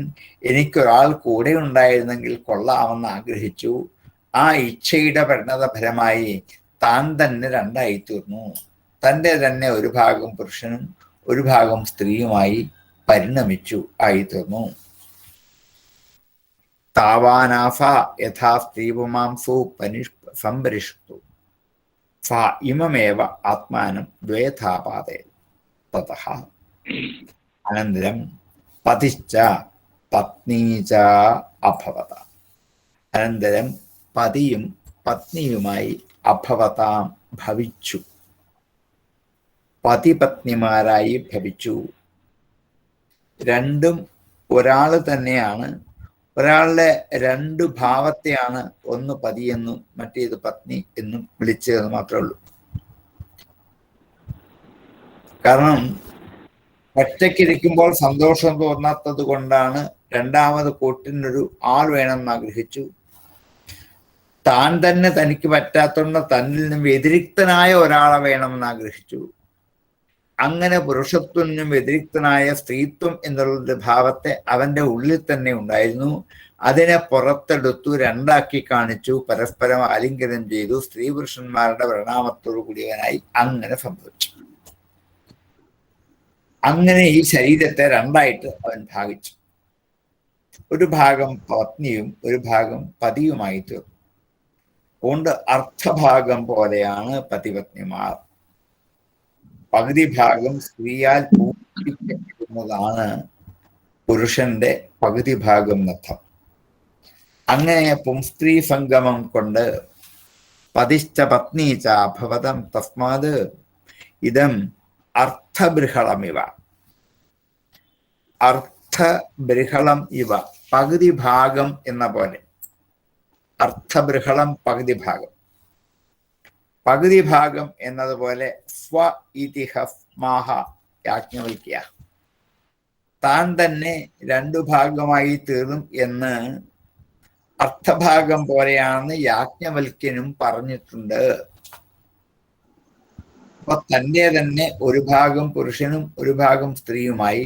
എനിക്കൊരാൾ കൂടെ ഉണ്ടായിരുന്നെങ്കിൽ കൊള്ളാമെന്ന് ആഗ്രഹിച്ചു. ആ ഇച്ഛയുടെ പരിണതഫലമായി താൻ തന്നെ രണ്ടായി തീർന്നു. തൻ്റെ തന്നെ ഒരു ഭാഗം പുരുഷനും ഒരു ഭാഗം സ്ത്രീയുമായി പരിണമിച്ചു ആയിത്തീർന്നു. താവാനാഫ യഥാ സ്ത്രീപുമാംസോ സംപരിഷ്തു, ഇമമേവ ആത്മാനം ദ്വേഥാപാതേ. തതഃ അനന്തരം പതിശ്ച പത്നീച അഭവത, അനന്തരം പതിയും പത്നിയുമായി അഭവതാം ഭവിച്ചു, പതിപത്നിമാരായി ഭവിച്ചു. രണ്ടും ഒരാള് തന്നെയാണ്. ഒരാളുടെ രണ്ടു ഭാവത്തെയാണ് ഒന്ന് പതിയെന്നും മറ്റേത് പത്നി എന്നും വിളിച്ചതെന്ന് മാത്രമേ ഉള്ളൂ. കാരണം ഒറ്റയ്ക്കിരിക്കുമ്പോൾ സന്തോഷം തോന്നാത്തത് കൊണ്ടാണ് രണ്ടാമത് കൂട്ടിനൊരു ആൾ വേണമെന്ന് ആഗ്രഹിച്ചു. താൻ തന്നെ തനിക്ക് പറ്റാത്തതുകൊണ്ട് തന്നിൽ നിന്നും വ്യതിരിക്തനായ ഒരാളെ വേണമെന്ന് ആഗ്രഹിച്ചു. അങ്ങനെ പുരുഷത്വനും വ്യതിരിക്തനായ സ്ത്രീത്വം എന്നുള്ളൊരു ഭാവത്തെ അവന്റെ ഉള്ളിൽ തന്നെ ഉണ്ടായിരുന്നു. അതിനെ പുറത്തെടുത്തു, രണ്ടാക്കി കാണിച്ചു, പരസ്പരം ആലിംഗനം ചെയ്തു, സ്ത്രീ പുരുഷന്മാരുടെ പരിണാമത്തോടു കൂടിയവനായി അങ്ങനെ സംഭവിച്ചു. അങ്ങനെ ഈ ശരീരത്തെ രണ്ടായിട്ട് അവൻ ഭാഗിച്ചു. ഒരു ഭാഗം പത്നിയും ഒരു ഭാഗം പതിയുമായി തീർന്നു. അതുകൊണ്ട് അർത്ഥഭാഗം പോലെയാണ് പതിപത്നിമാർ. പകുതി ഭാഗം സ്ത്രീയാൽ പൂർത്തിക്കുന്നതാണ് പുരുഷന്റെ പകുതി ഭാഗം നർത്ഥം. അങ്ങനെ പുംസ്ത്രീ സംഗമം കൊണ്ട് പതിശ്ച പത്നീച ഭവതം തസ്മാത് ഇതം അർത്ഥബൃഹളമിവ. അർത്ഥബൃഹളം ഇവ, പകുതി ഭാഗം എന്ന പോലെ. അർത്ഥബൃഹളം പകുതി ഭാഗം, പകുതി ഭാഗം എന്നതുപോലെ. സ്വ ഇതിഹ മാഹ യാജ്ഞവൽക്യ, താൻ തന്നെ രണ്ടു ഭാഗമായി തീർന്നും എന്ന് അർത്ഥഭാഗം പോലെയാണെന്ന് യാജ്ഞവൽക്യനും പറഞ്ഞിട്ടുണ്ട്. അപ്പൊ തന്റെ തന്നെ ഒരു ഭാഗം പുരുഷനും ഒരു ഭാഗം സ്ത്രീയുമായി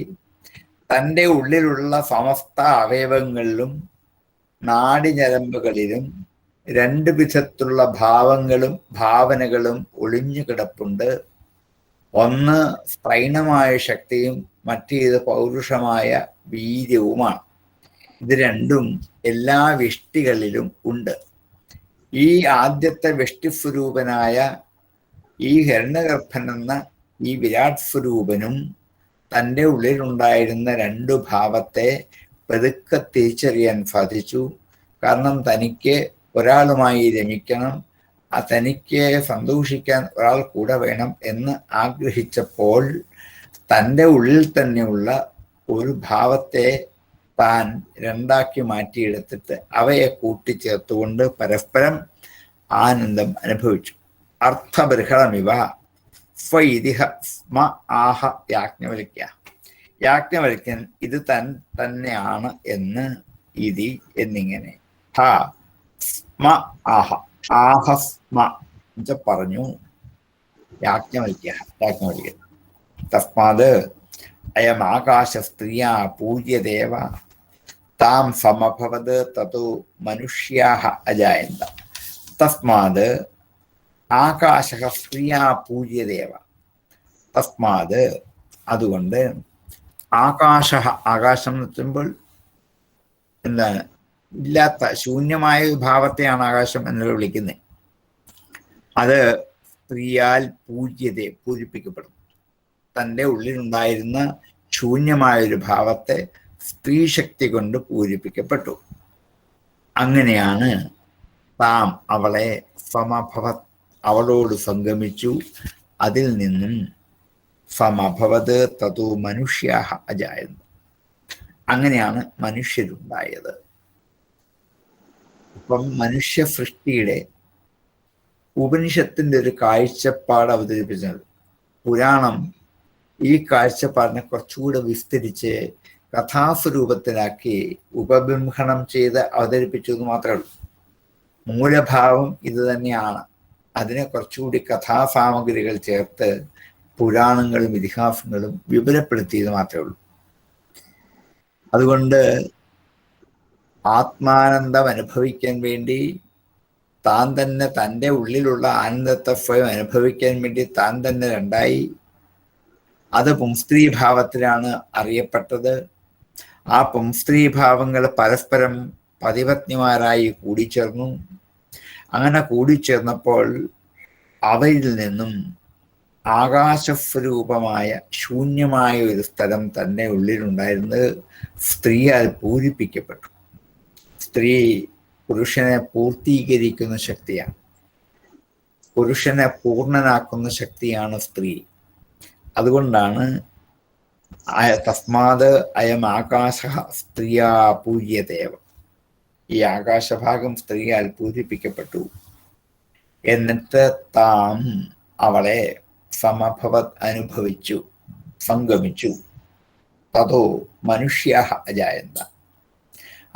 തൻ്റെ ഉള്ളിലുള്ള സമസ്ത അവയവങ്ങളിലും നാഡിഞരമ്പുകളിലും രണ്ടു വിധത്തിലുള്ള ഭാവങ്ങളും ഭാവനകളും ഒളിഞ്ഞു കിടപ്പുണ്ട്. ഒന്ന് സ്ത്രൈണമായ ശക്തിയും മറ്റേത് പൗരുഷമായ വീര്യവുമാണ്. ഇത് രണ്ടും എല്ലാ വ്യഷ്ടികളിലും ഉണ്ട്. ഈ ആദ്യത്തെ വ്യഷ്ടിസ്വരൂപനായ ഈ ഹിരണ്യഗർഭൻ എന്ന ഈ വിരാട് സ്വരൂപനും തൻ്റെ ഉള്ളിലുണ്ടായിരുന്ന രണ്ടു ഭാവത്തെ പതുക്കെ തിരിച്ചറിയാൻ സാധിച്ചു. കാരണം തനിക്ക് ഒരാളുമായി രമിക്കണം, തനിക്ക് സന്തോഷിക്കാൻ ഒരാൾ കൂടെ വേണം എന്ന് ആഗ്രഹിച്ചപ്പോൾ തൻ്റെ ഉള്ളിൽ തന്നെയുള്ള ഒരു ഭാവത്തെ താൻ രണ്ടാക്കി മാറ്റിയെടുത്തിട്ട് അവയെ കൂട്ടിച്ചേർത്തുകൊണ്ട് പരസ്പരം ആനന്ദം അനുഭവിച്ചു. അർത്ഥബൃഹളമിവ സ്വൈതിഹ സ്മ ആഹ യാജ്ഞവൽക്യ. യാജ്ഞവൽക്യൻ ഇത് തന്നെയാണ് എന്ന് ഇതി എന്നിങ്ങനെ ഹ സ്മ ആഹ ആഹ സ്മ എന്ന് പറഞ്ഞു യാജ്ഞവൽക്യൻ. തസ്മാത് അയം ആകാശ സ്ത്രീയാ പൂജ്യദേവ താം സമഭവത് തതോ മനുഷ്യാഹ അജായന്ത. തസ്മാത് ആകാശ സ്ത്രീയാ പൂജ്യദേവ. തസ്മാത് അതുകൊണ്ട് ആകാശ, ആകാശം എന്ന് വെച്ചുമ്പോൾ എന്താണ്, ഇല്ലാത്ത ശൂന്യമായ ഒരു ഭാവത്തെയാണ് ആകാശം എന്ന് വിളിക്കുന്നത്. അത് സ്ത്രീയാൽ പൂജിപ്പിക്കപ്പെടും. തൻ്റെ ഉള്ളിലുണ്ടായിരുന്ന ശൂന്യമായൊരു ഭാവത്തെ സ്ത്രീശക്തി കൊണ്ട് പൂരിപ്പിക്കപ്പെട്ടു. അങ്ങനെയാണ് താം അവളെ സമഭവത്, അവളോട് സംഗമിച്ചു. അതിൽ നിന്നും സമഭവത് തതോ മനുഷ്യാഹ അജായന്ത, അങ്ങനെയാണ് മനുഷ്യരുണ്ടായത്. ഇപ്പം മനുഷ്യ സൃഷ്ടിയുടെ ഉപനിഷത്തിന്റെ ഒരു കാഴ്ചപ്പാട് അവതരിപ്പിച്ചത്. പുരാണം ഈ കാഴ്ചപ്പാടിനെ കുറച്ചുകൂടെ വിസ്തരിച്ച് കഥാസ്വരൂപത്തിലാക്കി ഉപബിംഹണം ചെയ്ത് അവതരിപ്പിച്ചു എന്ന് മാത്രമേ ഉള്ളൂ. മൂലഭാവം ഇത് തന്നെയാണ്. അതിനെ കുറച്ചുകൂടി കഥാസാമഗ്രികൾ ചേർത്ത് പുരാണങ്ങളും ഇതിഹാസങ്ങളും വിപുലപ്പെടുത്തിയത് മാത്രമേ ഉള്ളൂ. അതുകൊണ്ട് ആത്മാനന്ദം അനുഭവിക്കാൻ വേണ്ടി താൻ തന്നെ, തൻ്റെ ഉള്ളിലുള്ള ആനന്ദത്തെ സ്വയം അനുഭവിക്കാൻ വേണ്ടി താൻ തന്നെ രണ്ടായി. അത് പുംസ്ത്രീഭാവത്തിലാണ് അറിയപ്പെട്ടത്. ആ പുംസ്ത്രീഭാവങ്ങൾ പരസ്പരം പതിപത്നിമാരായി കൂടിച്ചേർന്നു. അങ്ങനെ കൂടിച്ചേർന്നപ്പോൾ അവയിൽ നിന്നും ആകാശസ്വരൂപമായ ശൂന്യമായ ഒരു സ്ഥലം തൻ്റെ ഉള്ളിലുണ്ടായിരുന്നത് സ്ത്രീയാൽ പൂരിപ്പിക്കപ്പെട്ടു. സ്ത്രീ പുരുഷനെ പൂർത്തീകരിക്കുന്ന ശക്തിയാണ്. പുരുഷനെ പൂർണ്ണനാക്കുന്ന ശക്തിയാണ് സ്ത്രീ. അതുകൊണ്ടാണ് തസ്മാത് അയം ആകാശ സ്ത്രീയാ പൂജ്യദേവ, ഈ ആകാശഭാഗം സ്ത്രീയാൽ പൂരിപ്പിക്കപ്പെട്ടു. എന്നിട്ട് താം അവളെ സമഭവത് അനുഭവിച്ചു, സംഗമിച്ചു. തതോ മനുഷ്യാഹ അജായന്ത,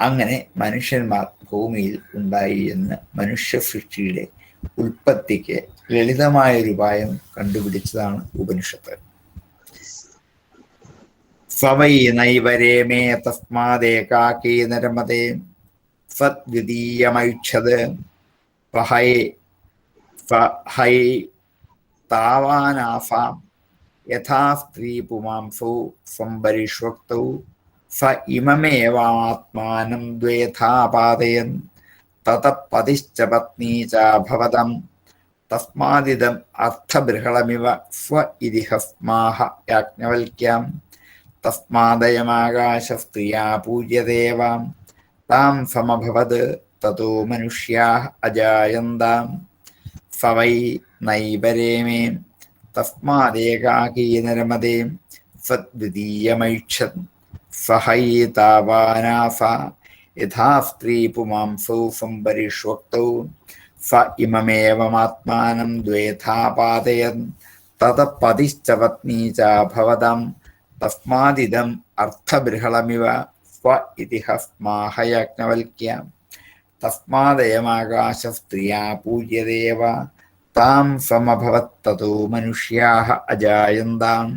അങ്ങനെ മനുഷ്യന്മാർ ഭൂമിയിൽ ഉണ്ടായി എന്ന് മനുഷ്യ സൃഷ്ടിയുടെ ഉൽപ്പത്തിക്ക് ലളിതമായൊരു ഉപായം കണ്ടുപിടിച്ചതാണ് ഉപനിഷത്ത്. സ്വവൈ നൈവരേമേ തസ്മാദേകാകീ നരമതേ സദ്വിതീയമൈച്ഛത് ഹൈ താവാനാസാം യഥാ സ്ത്രീ പുമാംസോ സംപരിഷ്വക്തൗ സ ഇമമേവാത്മാനം ദ്വേഥാ പാതയൻ തതപതിശ്ച പത്നീ ച ഭവതം തസ്മാദിദം അർത്ഥബൃഹളമിവ സ്വ ഇതിഹ സ്മാഹ യാജ്ഞവൽക്യാം. തസ്മാദയമാകാശ സ്ത്രീയാ പൂജ്യദേവാം താം സമഭവത് തതോ മനുഷ്യാഃ അജായന്താം. സ വൈ നൈവരേമേ തസ്മാദേകാകീ നരമതേ സദ്വിതീയമൈച്ഛത് സഹൈതാവാനാസ യഥാ സ്ത്രീ പുമാംസൗ സംപരിഷ്വക്തൗ സ ഇമമേവമാത്മാനം ദ്വേധാ പാതയൻ തത പതിശ്ച പത്നീ ച ഭവതം തസ്മാദിദം അർത്ഥബൃഹളമിവ സ്വ ഇതിഹസ്മാഹയജ്ഞവൽക്യ തസ്മാദയമാകാശസ്ത്രിയാ പൂജ്യദേവ താം സമഭവത്തതോ മനുഷ്യാഃ അജായന്താം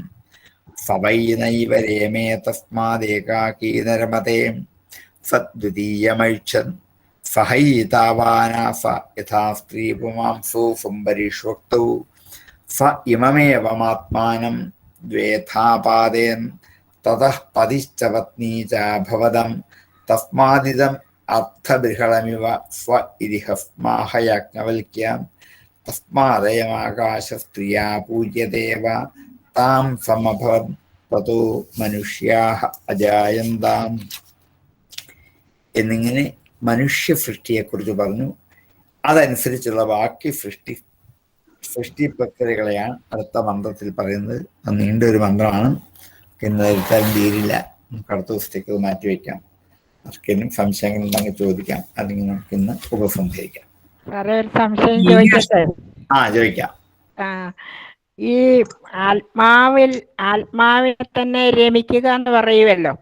സവൈ നൈവ രേമേ തസ്മാദേകാകീ നരമതേ സദ്വിതീയമൈച്ഛൻ സഹൈതാവാനാസ യഥാ സ്ത്രീ പുമാംസോ സംപരിഷ്വക്തൗ സ ഇമമേവമാത്മാനം ദ്വേധാപാതയൻ തതഃ പതിശ്ച പത്നീ ച ഭവതം തസ്മാദിദം അർത്ഥബൃഹളമിവ സ്വ ഇതിഹസ്മാഹയജ്ഞവൽക്യ തസ്മാദയമാകാശസ്ത്രിയാ പൂജ്യദേവ താം സമഭവൻ തതോ മനുഷ്യാഃ അജായന്താം എന്നിങ്ങനെ മനുഷ്യ സൃഷ്ടിയെക്കുറിച്ച് പറഞ്ഞു. അതനുസരിച്ചുള്ള ബാക്കി സൃഷ്ടി പ്രക്രിയകളെയാണ് അടുത്ത മന്ത്രത്തിൽ പറയുന്നത്. അത് നീണ്ടൊരു മന്ത്രമാണ്, ഇന്ന് എടുത്താലും തീരില്ല. നമുക്ക് അടുത്ത ദിവസത്തേക്ക് അത് മാറ്റിവെക്കാം. ആർക്കെങ്കിലും സംശയങ്ങളുണ്ടെങ്കിൽ ചോദിക്കാം, അല്ലെങ്കിൽ നമുക്ക് ഇന്ന് ഉപസംഹരിക്കാം.
സാറേ ഒരു സംശയം ചോദിക്കട്ടെ?
ചോദിക്കാം.
ഈ ആത്മാവിനെ തന്നെ രമിക്കുക എന്ന് പറയുമല്ലോ,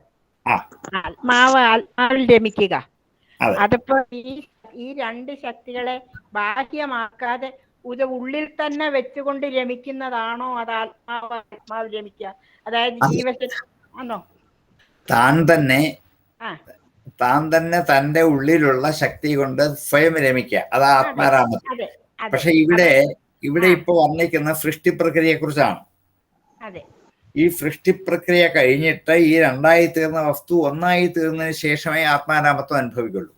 ആത്മാവിൽ രമിക്കുക. അതിപ്പോ ഈ രണ്ട് ശക്തികളെ ബാഹ്യമാക്കാതെ ഇത് ഉള്ളിൽ തന്നെ വെച്ചുകൊണ്ട് രമിക്കുന്നതാണോ? അത് ആത്മാവിൽ രമിക്കുക, അതായത് ജീവശക്തി ആണോ?
താൻ തന്നെ തന്റെ ഉള്ളിലുള്ള ശക്തി കൊണ്ട് സ്വയം രമിക്കുക, അത് ആത്മാരാമത്വം. പക്ഷെ ഇവിടെ ഇപ്പൊ വർണ്ണിക്കുന്ന സൃഷ്ടി പ്രക്രിയയെ കുറിച്ചാണ്. ഈ സൃഷ്ടി പ്രക്രിയ കഴിഞ്ഞിട്ട് ഈ രണ്ടായി തീർന്ന വസ്തു ഒന്നായി തീർന്നതിന് ശേഷമേ ആത്മാരാമത്വം അനുഭവിക്കുള്ളൂ.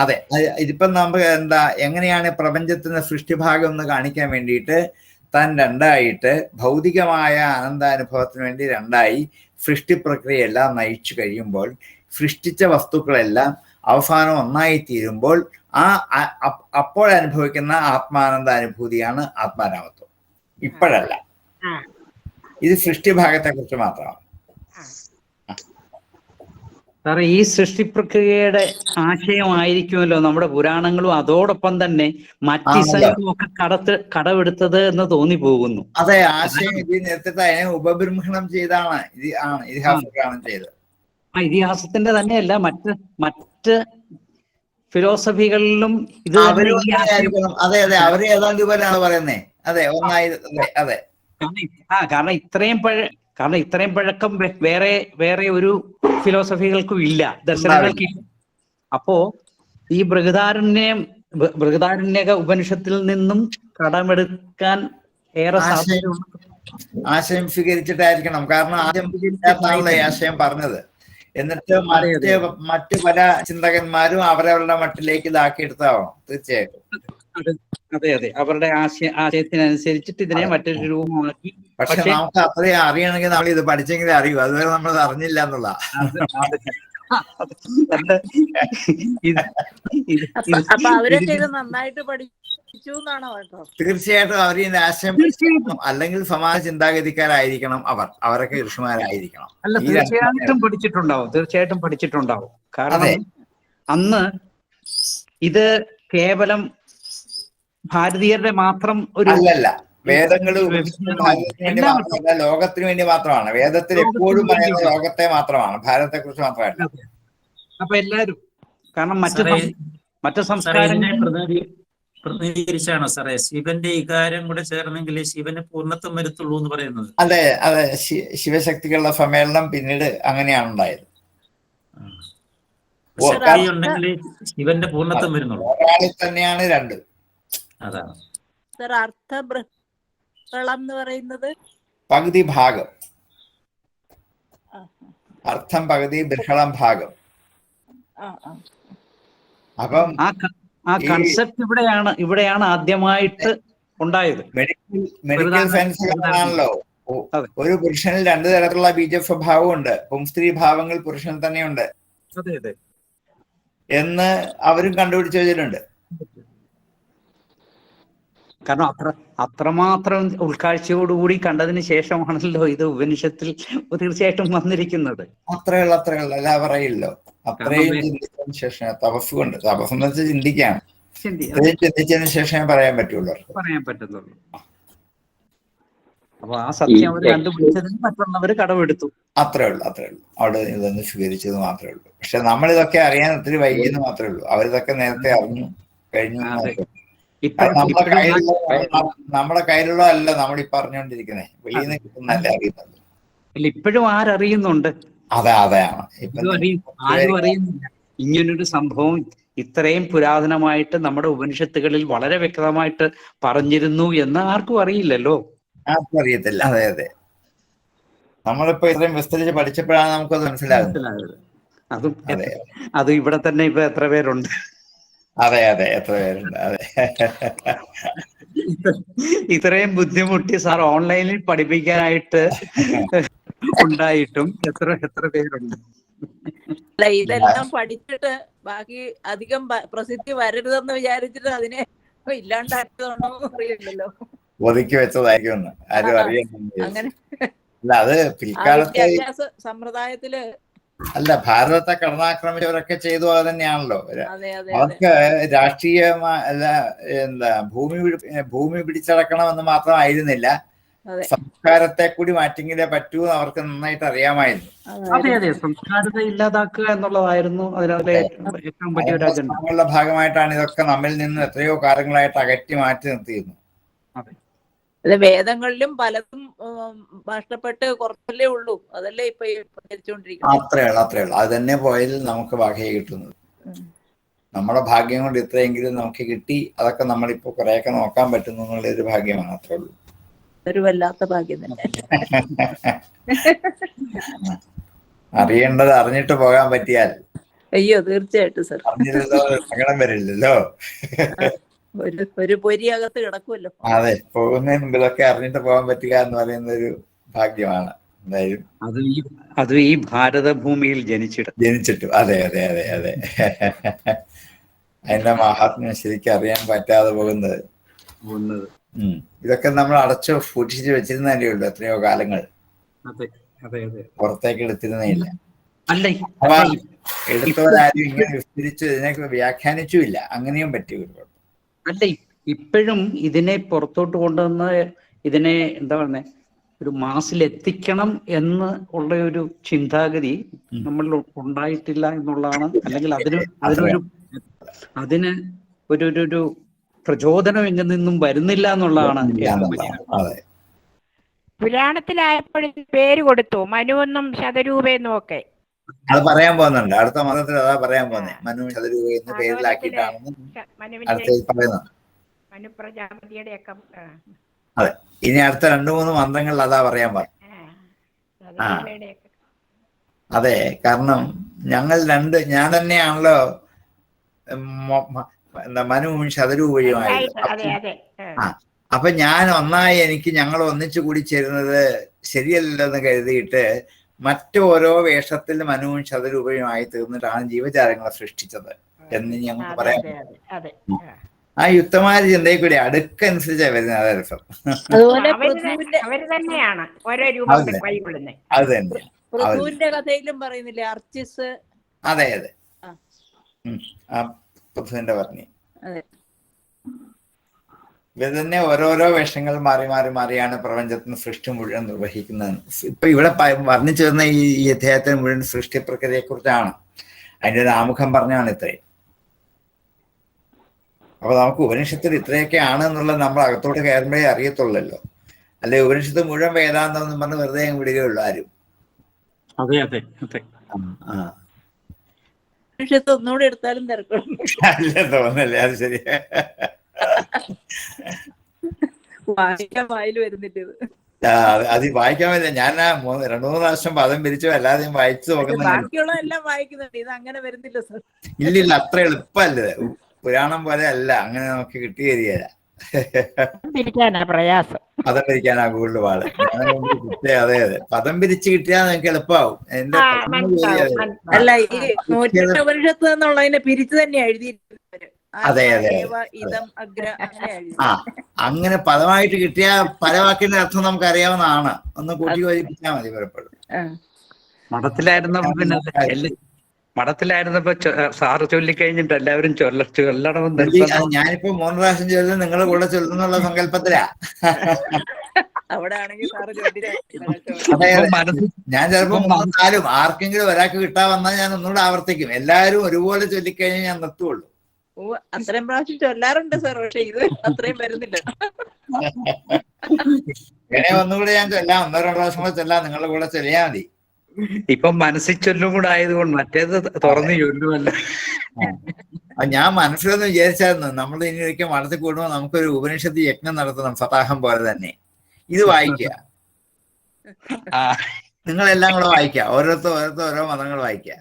അതെ, ഇതിപ്പം നമുക്ക് എങ്ങനെയാണ് പ്രപഞ്ചത്തിന്റെ സൃഷ്ടിഭാഗം എന്ന് കാണിക്കാൻ വേണ്ടിയിട്ട് താൻ രണ്ടായിട്ട് ഭൗതികമായ ആനന്ദാനുഭവത്തിന് വേണ്ടി രണ്ടായി സൃഷ്ടി പ്രക്രിയയെല്ലാം നയിച്ചു കഴിയുമ്പോൾ സൃഷ്ടിച്ച വസ്തുക്കളെല്ലാം അവസാനം ഒന്നായി തീരുമ്പോൾ അപ്പോൾ അനുഭവിക്കുന്ന ആത്മാനന്ദാനുഭൂതിയാണ് ആത്മാരാമത്വം. ഇപ്പോഴല്ല, ഇത് സൃഷ്ടിഭാഗത്തെ കുറിച്ച് മാത്രമാണ്.
സാറേ, ഈ സൃഷ്ടി പ്രക്രിയയുടെ ആശയമായിരിക്കുമല്ലോ നമ്മുടെ പുരാണങ്ങളും അതോടൊപ്പം തന്നെ മറ്റ് ഇസങ്ങളും ഒക്കെ കടമെടുത്തത് എന്ന് തോന്നിപ്പോകുന്നു.
അതെ, ആശയം ഇത് നേരത്തെ അതിനെ ഉപബൃംഹണം ചെയ്താണ് ഇതിഹാസം ചെയ്തത്.
ഇതിഹാസത്തിന്റെ തന്നെയല്ല, മറ്റ് ഫിലോസഫികളിലും ഇത്
അതെ അവര് ഏതാണ്ട് പോലെയാണ് പറയുന്നേ. അതെ, ഒന്നായി. അതെ,
കാരണം ഇത്രയും പഴക്കം വേറെ ഒരു ഫിലോസഫികൾക്കും ഇല്ല, ദർശനങ്ങൾക്കില്ല. അപ്പോ ഈ ബൃഹദാരണ്യക ഉപനിഷത്തിൽ നിന്നും കടമെടുക്കാൻ ഏറെ സാധ്യതയുണ്ട്.
ആശയം സ്വീകരിച്ചിട്ടായിരിക്കണം, കാരണം ആദ്യം ആശയം പറഞ്ഞത്. എന്നിട്ട് മറ്റു പല ചിന്തകന്മാരും അവരവരുടെ മട്ടിലേക്ക് ഇതാക്കിയെടുത്താവണം. തീർച്ചയായിട്ടും.
അതെ, അവരുടെ ആശയത്തിനനുസരിച്ചിട്ട് ഇതിനെ മറ്റൊരു രൂപമാക്കി.
പക്ഷെ നമുക്ക് അത്രയും അറിയണമെങ്കിൽ നമ്മൾ ഇത് പഠിച്ചെങ്കിലേ അറിയൂ. അതുവരെ നമ്മൾ അറിഞ്ഞില്ല എന്നുള്ള. തീർച്ചയായിട്ടും അവർ ഈ ആശയം, അല്ലെങ്കിൽ സമാന ചിന്താഗതിക്കാരായിരിക്കണം അവരൊക്കെ ഋഷിമാരായിരിക്കണം.
അല്ല, തീർച്ചയായിട്ടും പഠിച്ചിട്ടുണ്ടാവും. കാരണം അന്ന് ഇത് കേവലം ഭാരതീയരുടെ മാത്രം ഒരു
അല്ലല്ല, വേദങ്ങൾ ഭാരതത്തിന് വേണ്ടി മാത്രമല്ല, ലോകത്തിന് വേണ്ടി മാത്രമാണ്. വേദത്തിൽ എപ്പോഴും പറയുന്നത് ലോകത്തെ മാത്രമാണ്, ഭാരതത്തെ കുറിച്ച് മാത്രമല്ല.
അപ്പൊ എല്ലാരും, കാരണം മറ്റു സംസ്കാരങ്ങളെ
പ്രതിനിധീകരിച്ചാണോ സാറേ ശിവന്റെ ഇകാരം കൂടെ ചേർന്നെങ്കിൽ ശിവന് പൂർണ്ണത്വം വരുത്തുള്ളൂ എന്ന് പറയുന്നത്?
അതെ, ശിവശക്തികളുടെ സമ്മേളനം പിന്നീട് അങ്ങനെയാണ് ഉണ്ടായത്.
ഉണ്ടെങ്കിൽ ശിവന്റെ പൂർണ്ണത്വം വരുന്നുള്ളൂ.
ഒരാളിൽ തന്നെയാണ് രണ്ട്.
അതാണ്
അർത്ഥബൃഹളം എന്ന് പറയുന്നത്.
പകുതി ഭാഗം, അർത്ഥം പകുതി, ബൃഹളം ഭാഗം. അപ്പം
ആ കൺസെപ്റ്റ് ഇവിടെയാണ് ആദ്യമായിട്ട് ഉണ്ടായത്.
മെഡിക്കൽ സയൻസിലാണല്ലോ ഒരു പുരുഷനിൽ രണ്ടു തരത്തിലുള്ള ബീജസ്വഭാവം ഉണ്ട്. പുംസ്ത്രീ ഭാവങ്ങൾ പുരുഷനിൽ തന്നെയുണ്ട് എന്ന് അവരും കണ്ടുപിടിച്ചു വെച്ചിട്ടുണ്ട്.
കാരണം അത്രമാത്രം ഉൾക്കാഴ്ചയോടുകൂടി കണ്ടതിന് ശേഷമാണല്ലോ ഇത് ഉപനിഷത്തിൽ തീർച്ചയായിട്ടും വന്നിരിക്കുന്നത്.
അത്രേ ഉള്ളു അല്ല പറയില്ലോ. അത്രയും ചിന്തിച്ചതിന് ശേഷം തപസ് എന്ന് വെച്ചാൽ ചിന്തിക്കാണ്. ഇത്രയും ചിന്തിച്ചതിന് ശേഷമേ പറയാൻ പറ്റുള്ളൂ.
അപ്പൊ ആ സത്യം അവർ കണ്ടുപിടിച്ചതിന് മറ്റുള്ളവർ കടമെടുത്തു. അത്രേ ഉള്ളൂ. അവിടെ ഇതൊന്ന് സ്വീകരിച്ചത് മാത്രമേ ഉള്ളൂ. പക്ഷെ നമ്മളിതൊക്കെ അറിയാൻ ഒത്തിരി വൈകിയെന്ന് മാത്രമേ ഉള്ളൂ. അവരിതൊക്കെ നേരത്തെ അറിഞ്ഞു കഴിഞ്ഞു. നമ്മുടെ കയ്യിലുള്ളതല്ല നമ്മൾ ഈ പറഞ്ഞുകൊണ്ടിരിക്കുന്നത്, വെളിയിൽ നിന്ന് കിട്ടുന്നതല്ല അറിയുന്നത്. ഇപ്പോഴും ആരറിയുന്നുണ്ട്?
അതാണ്
ആരും അറിയുന്നില്ല. ഇങ്ങനൊരു സംഭവം ഇത്രയും പുരാതനമായിട്ട് നമ്മുടെ ഉപനിഷത്തുകളിൽ വളരെ വ്യക്തമായിട്ട് പറഞ്ഞിരുന്നു എന്ന് ആർക്കും അറിയില്ലല്ലോ.
ആർക്കും അറിയത്തില്ല. അതെ. നമ്മളിപ്പോ ഇത്രയും വിസ്തരിച്ച് പഠിച്ചപ്പോഴാണ് നമുക്കത് മനസ്സിലാകുന്നത്.
അത് ഇവിടെ തന്നെ ഇപ്പൊ എത്ര പേരുണ്ട്?
അതെ എത്ര പേരുണ്ട്. അതെ,
ഇത്രയും ബുദ്ധിമുട്ടി സാർ ഓൺലൈനിൽ പഠിപ്പിക്കാനായിട്ട് ഉണ്ടായിട്ടും എത്ര പേരുണ്ട്?
അല്ല, ഇതെല്ലാം പഠിച്ചിട്ട് ബാക്കി അധികം പ്രസിദ്ധി വരരുതെന്ന് വിചാരിച്ചിട്ട് അതിനെ ഇല്ലാണ്ടാക്കിയതാണോ അറിയില്ലല്ലോ.
ഒതുക്കി വെച്ചതായിരിക്കും ആരും അറിയുന്നില്ല.
അങ്ങനെ
അല്ല, അത് പിൽക്കാലത്തെ
സമ്പ്രദായത്തില്
അല്ല, ഭാരതത്തെ കടന്നാക്രമിച്ചവരൊക്കെ ചെയ്തു അത് തന്നെയാണല്ലോ. അവർക്ക് രാഷ്ട്രീയ ഭൂമി പിടിച്ചടക്കണമെന്ന് മാത്രമായിരുന്നില്ല, സംസ്കാരത്തെ കൂടി മാറ്റിയെങ്കിലേ പറ്റൂ എന്ന് അവർക്ക് നന്നായിട്ട് അറിയാമായിരുന്നു.
അതെ, സംസ്കാരത്തെ ഇല്ലാതാക്കുക എന്നുള്ളതായിരുന്നു അതിലെ ഏറ്റവും വലിയൊരു അജണ്ട.
ഭാഗമായിട്ടാണ് ഇതൊക്കെ നമ്മിൽ നിന്ന് എത്രയോ കാലങ്ങളായിട്ട് അകറ്റി മാറ്റി നിർത്തിയിരുന്നു.
വേദങ്ങളിലും പലതും നഷ്ടപ്പെട്ട് കുറച്ചല്ലേ ഉള്ളൂ, അതല്ലേ ഇപ്പൊ പ്രചരിച്ചുകൊണ്ടിരിക്കുന്നത്.
അത്രേ ഉള്ളൂ. അത് തന്നെ പോയതിൽ നമുക്ക് ഭാഗ്യം കിട്ടുന്നത്. നമ്മുടെ ഭാഗ്യം കൊണ്ട് ഇത്രയെങ്കിലും നമുക്ക് കിട്ടി. അതൊക്കെ നമ്മളിപ്പോ കുറെയൊക്കെ നോക്കാൻ പറ്റുന്നു എന്നുള്ളൊരു ഭാഗ്യമാണ്. അത്രേ ഉള്ളൂ.
ഒരു വല്ലാത്ത ഭാഗ്യം തന്നെ.
അറിയേണ്ടത് അറിഞ്ഞിട്ട് പോകാൻ പറ്റിയാൽ
അയ്യോ, തീർച്ചയായിട്ടും സർ.
സങ്കടം വരില്ലല്ലോ.
ഒരു പൊരിയകത്ത് കിടക്കുമല്ലോ.
അതെ, പോകുന്നതിന് മുമ്പ് ഇതൊക്കെ അറിഞ്ഞിട്ട് പോകാൻ പറ്റുക എന്ന് പറയുന്ന ഒരു ഭാഗ്യമാണ്. എന്തായാലും
അത് ഈ ഭാരതഭൂമിയിൽ ജനിച്ചിട്ടു.
അതെ. അതിന്റെ മഹാത്മ്യം ശരിക്കും അറിയാൻ പറ്റാതെ പോകുന്നത്. ഇതൊക്കെ നമ്മൾ അടച്ചു സൂക്ഷിച്ചു വെച്ചിരുന്നതല്ലേ ഉള്ളൂ എത്രയോ കാലങ്ങൾ. പുറത്തേക്ക് എടുത്തിരുന്നില്ല. അപ്പൊ എടുത്തവരാരും ഇങ്ങനെ വിസ്തരിച്ചു ഇതിനെ വ്യാഖ്യാനിച്ചുമില്ല. അങ്ങനെയും പറ്റി.
അല്ല, ഇപ്പോഴും ഇതിനെ പുറത്തോട്ട് കൊണ്ടുവന്ന് ഇതിനെ എന്താ പറയുക, ഒരു മാസിലെത്തിക്കണം എന്ന് ഉള്ള ഒരു ചിന്താഗതി നമ്മളിൽ ഉണ്ടായിട്ടില്ല എന്നുള്ളതാണ്. അല്ലെങ്കിൽ അതിന് ഒരു പ്രചോദനം എങ്കിൽ നിന്നും വരുന്നില്ല എന്നുള്ളതാണ്.
പുരാണത്തിലായപ്പോഴും പേര് കൊടുത്തു, മനുവെന്നും ശതരൂപെന്നും ഒക്കെ.
അത് പറയാൻ പോകുന്നുണ്ട്. അടുത്ത മതത്തിൽ അതാ പറയാൻ പോകുന്നത്. മനു ശതരൂപ എന്ന് പേരിലാക്കിയിട്ടാണെന്ന് അടുത്ത പറയുന്നത്. അതെ, ഇനി അടുത്ത 2-3 മന്ത്രങ്ങളിൽ അതാ പറയാൻ പറഞ്ഞു. അതെ, കാരണം ഞാൻ തന്നെയാണല്ലോ മനുവും ശതരൂപയുമായത്. അപ്പൊ ഞാൻ ഒന്നായി ഞങ്ങൾ ഒന്നിച്ചു കൂടി ചേരുന്നത് ശരിയല്ലെന്ന് കരുതിയിട്ട് മറ്റോരോ വേഷത്തിൽ മനുവും ശതരൂപയുമായി തീർന്നിട്ടാണ് ജീവജാലങ്ങളെ സൃഷ്ടിച്ചത് എന്ന് ഞങ്ങൾക്ക് പറയാം. ആ യുക്തമായ ചിന്തയിൽ കൂടി അടുക്കനുസരിച്ചാണ് വരുന്നത്. അതെ, രസം. അത് തന്നെ
കഥയിലും പറയുന്നില്ലേ അർച്ചിസ്.
അതെ, ആ പൃഥുവിന്റെ പറഞ്ഞി. ഇവർ തന്നെ ഓരോരോ വേഷങ്ങൾ മാറിയാണ് പ്രപഞ്ചത്തിന് സൃഷ്ടി മുഴുവൻ നിർവഹിക്കുന്നത്. ഇപ്പൊ ഇവിടെ വർണ്ണിച്ചു വരുന്ന ഈ അധ്യായത്തിന് മുഴുവൻ സൃഷ്ടി പ്രക്രിയയെ കുറിച്ചാണ്. അതിന്റെ ഒരു ആമുഖം പറഞ്ഞാണ് ഇത്രയും. അപ്പൊ നമുക്ക് ഉപനിഷത്തിൽ ഇത്രയൊക്കെ ആണ് എന്നുള്ളത് നമ്മൾ അകത്തോട്ട് കയറുമ്പോഴേ അറിയത്തുള്ളല്ലോ. അല്ലെ ഉപനിഷത്ത് മുഴുവൻ വേദാന്തം എന്ന് പറഞ്ഞ് വെറുതെ വിടുകയുള്ളൂ ആരും.
ഒന്നുകൂടെ എടുത്താലും
അല്ല, തോന്നല്ലേ? അത് ശരി. അത് വായിക്കാൻ പറ്റില്ല. ഞാൻ 2-3 പ്രാവശ്യം പദം പിരിച്ചു, അല്ലാതെയും വായിച്ചു നോക്കുന്നുണ്ട്. ഇല്ലില്ല, അത്ര എളുപ്പമല്ല. പുരാണം പോലെ അല്ല, അങ്ങനെ നമുക്ക് കിട്ടിയരികയില്ല.
പ്രയാസം
പദം പിരിക്കാനാ കൂടുതൽ പാട്. അതെ, പദം പിരിച്ച് കിട്ടിയാൽ നിങ്ങൾക്ക് എളുപ്പമാവും. എന്റെ
അല്ല, ഈ 108 ഉപനിഷത്ത് എന്നുള്ളതിനെ പിരിച്ചു തന്നെ എഴുതിയിരിക്കുന്നത്.
അതെ, അതെ,
ഏവ ഇതം അഗ്ര അങ്ങനെയായിരുന്നു.
ആ അങ്ങനെ പദമായിട്ട് കിട്ടിയ പല വാക്കിന്റെ അർത്ഥം നമുക്ക് അറിയാവുന്നതാണ്. ഒന്ന് കൂട്ടി യോജിപ്പിച്ചാൽ മതി പലപ്പോഴും.
മഠത്തിലായിരുന്നപ്പോ പിന്നെ മഠത്തിലായിരുന്നപ്പോ സാറ് ചൊല്ലിക്കഴിഞ്ഞിട്ട് എല്ലാവരും ചൊല്ലണമെന്ന് നിർബന്ധം.
ഞാനിപ്പോ 3 പ്രാവശ്യം ചൊല്ലും നിങ്ങളുടെ കൂടെ ചൊല്ലുന്നുള്ള സങ്കല്പത്തിലാ.
അവിടെ ആണെങ്കിൽ സാറ് ചൊല്ലില്ല.
അതെ, ഞാൻ ചിലപ്പോ 3, 4 ആർക്കെങ്കിലും ഒരാൾക്ക് കിട്ടാൻ വന്നാൽ ഞാൻ ഒന്നുകൂടെ ആവർത്തിക്കും. എല്ലാവരും ഒരുപോലെ ചൊല്ലിക്കഴിഞ്ഞാൽ ഞാൻ നിർത്തുള്ളൂ.
ഓ, അത്രയും പ്രാവശ്യം ചൊല്ലാറുണ്ട് സാർ, പക്ഷെ ഇത് അത്രയും വരുന്നില്ല.
ഇങ്ങനെ ഒന്നുകൂടെ ഞാൻ ചൊല്ലാം, 1, 2 പ്രാവശ്യം കൂടെ ചൊല്ലാം, നിങ്ങളുടെ കൂടെ ചൊല്ലിയാ മതി.
ഇപ്പൊ മനസ്സിൽ ചൊല്ലും കൂടെ ആയതുകൊണ്ട് മറ്റേത് തുറന്ന് ചൊല്ലുമല്ല.
ഞാൻ മനസ്സിലൊന്ന് വിചാരിച്ചായിരുന്നു, നമ്മൾ ഇനി ഒരിക്കൽ മഠത്തിൽ കൂടുമ്പോൾ നമുക്കൊരു ഉപനിഷത്ത് യജ്ഞം നടത്തണം, ഫതാഹം പോലെ തന്നെ. ഇത് വായിക്കുക, നിങ്ങളെല്ലാം കൂടെ വായിക്കുക, ഓരോരുത്തർ ഓരോ മതങ്ങൾ വായിക്കുക.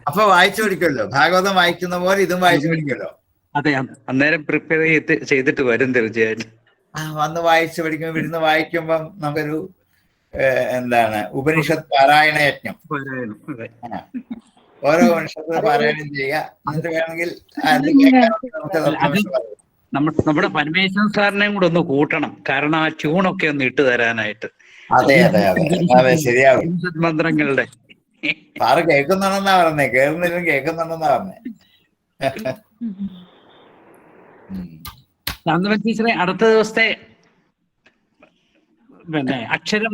അപ്പൊ വായിച്ചു പഠിക്കുമല്ലോ, ഭാഗവതം വായിക്കുന്ന പോലെ ഇതും വായിച്ചു പഠിക്കുമല്ലോ.
അതെ, അന്നേരം പ്രിപ്പയർ ചെയ്തിട്ട് വരും തീർച്ചയായിട്ടും.
വന്ന് വായിച്ചു പഠിക്കുമ്പോൾ ഇരുന്ന് വായിക്കുമ്പം നമുക്കൊരു എന്താണ് ഉപനിഷത്ത് പാരായണ യജ്ഞം. ഓരോ ഉപനിഷത്ത് പാരായണം ചെയ്യുക, എന്നിട്ട് വേണമെങ്കിൽ
നമ്മുടെ പരമേശ്വരൻ സാറിനെയും കൂടെ ഒന്ന് കൂട്ടണം, കാരണം ആ ട്യൂണൊക്കെ ഒന്ന് ഇട്ട് തരാനായിട്ട്.
അതെ അതെ അതെ അതെ, ശരിയാവും.
മന്ത്രങ്ങളുടെ
സാറ് കേൾക്കുന്നുണ്ടെന്നാ പറഞ്ഞേ, കേൾക്കുന്നില്ലെങ്കിൽ കേൾക്കുന്നുണ്ടെന്നാ പറഞ്ഞേ.
ടീച്ചറെ, അടുത്ത ദിവസത്തെ പിന്നെ അക്ഷരം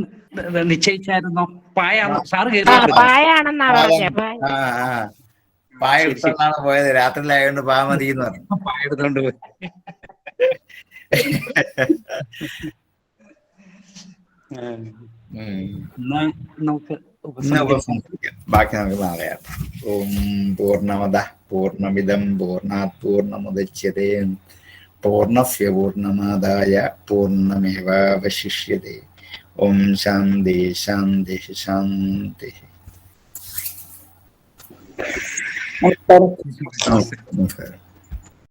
നിശ്ചയിച്ചായിരുന്നോ? പായാണോ സാറ്?
പായാണെന്നാ പറഞ്ഞേ.
പായ എടുത്തോണ്ടാണ് പോയത്, രാത്രിയിലായോണ്ട് പാ മതി എന്ന് പറഞ്ഞു.
പായ എടുത്തോണ്ട് പോയി. നമുക്ക്
ബാക്കി നമുക്ക് നാളെയാണ്. ഓം പൂർണ്ണമദഃ പൂർണ്ണമിദം പൂർണ്ണാത് പൂർണ്ണമുദച്യതേ പൂർണ്ണസ്യ പൂർണ്ണമാദായ പൂർണ്ണമേവാവശിഷ്യതേ. ഓം ശാന്തി ശാന്തി ശാന്തി. നമസ്കാരം.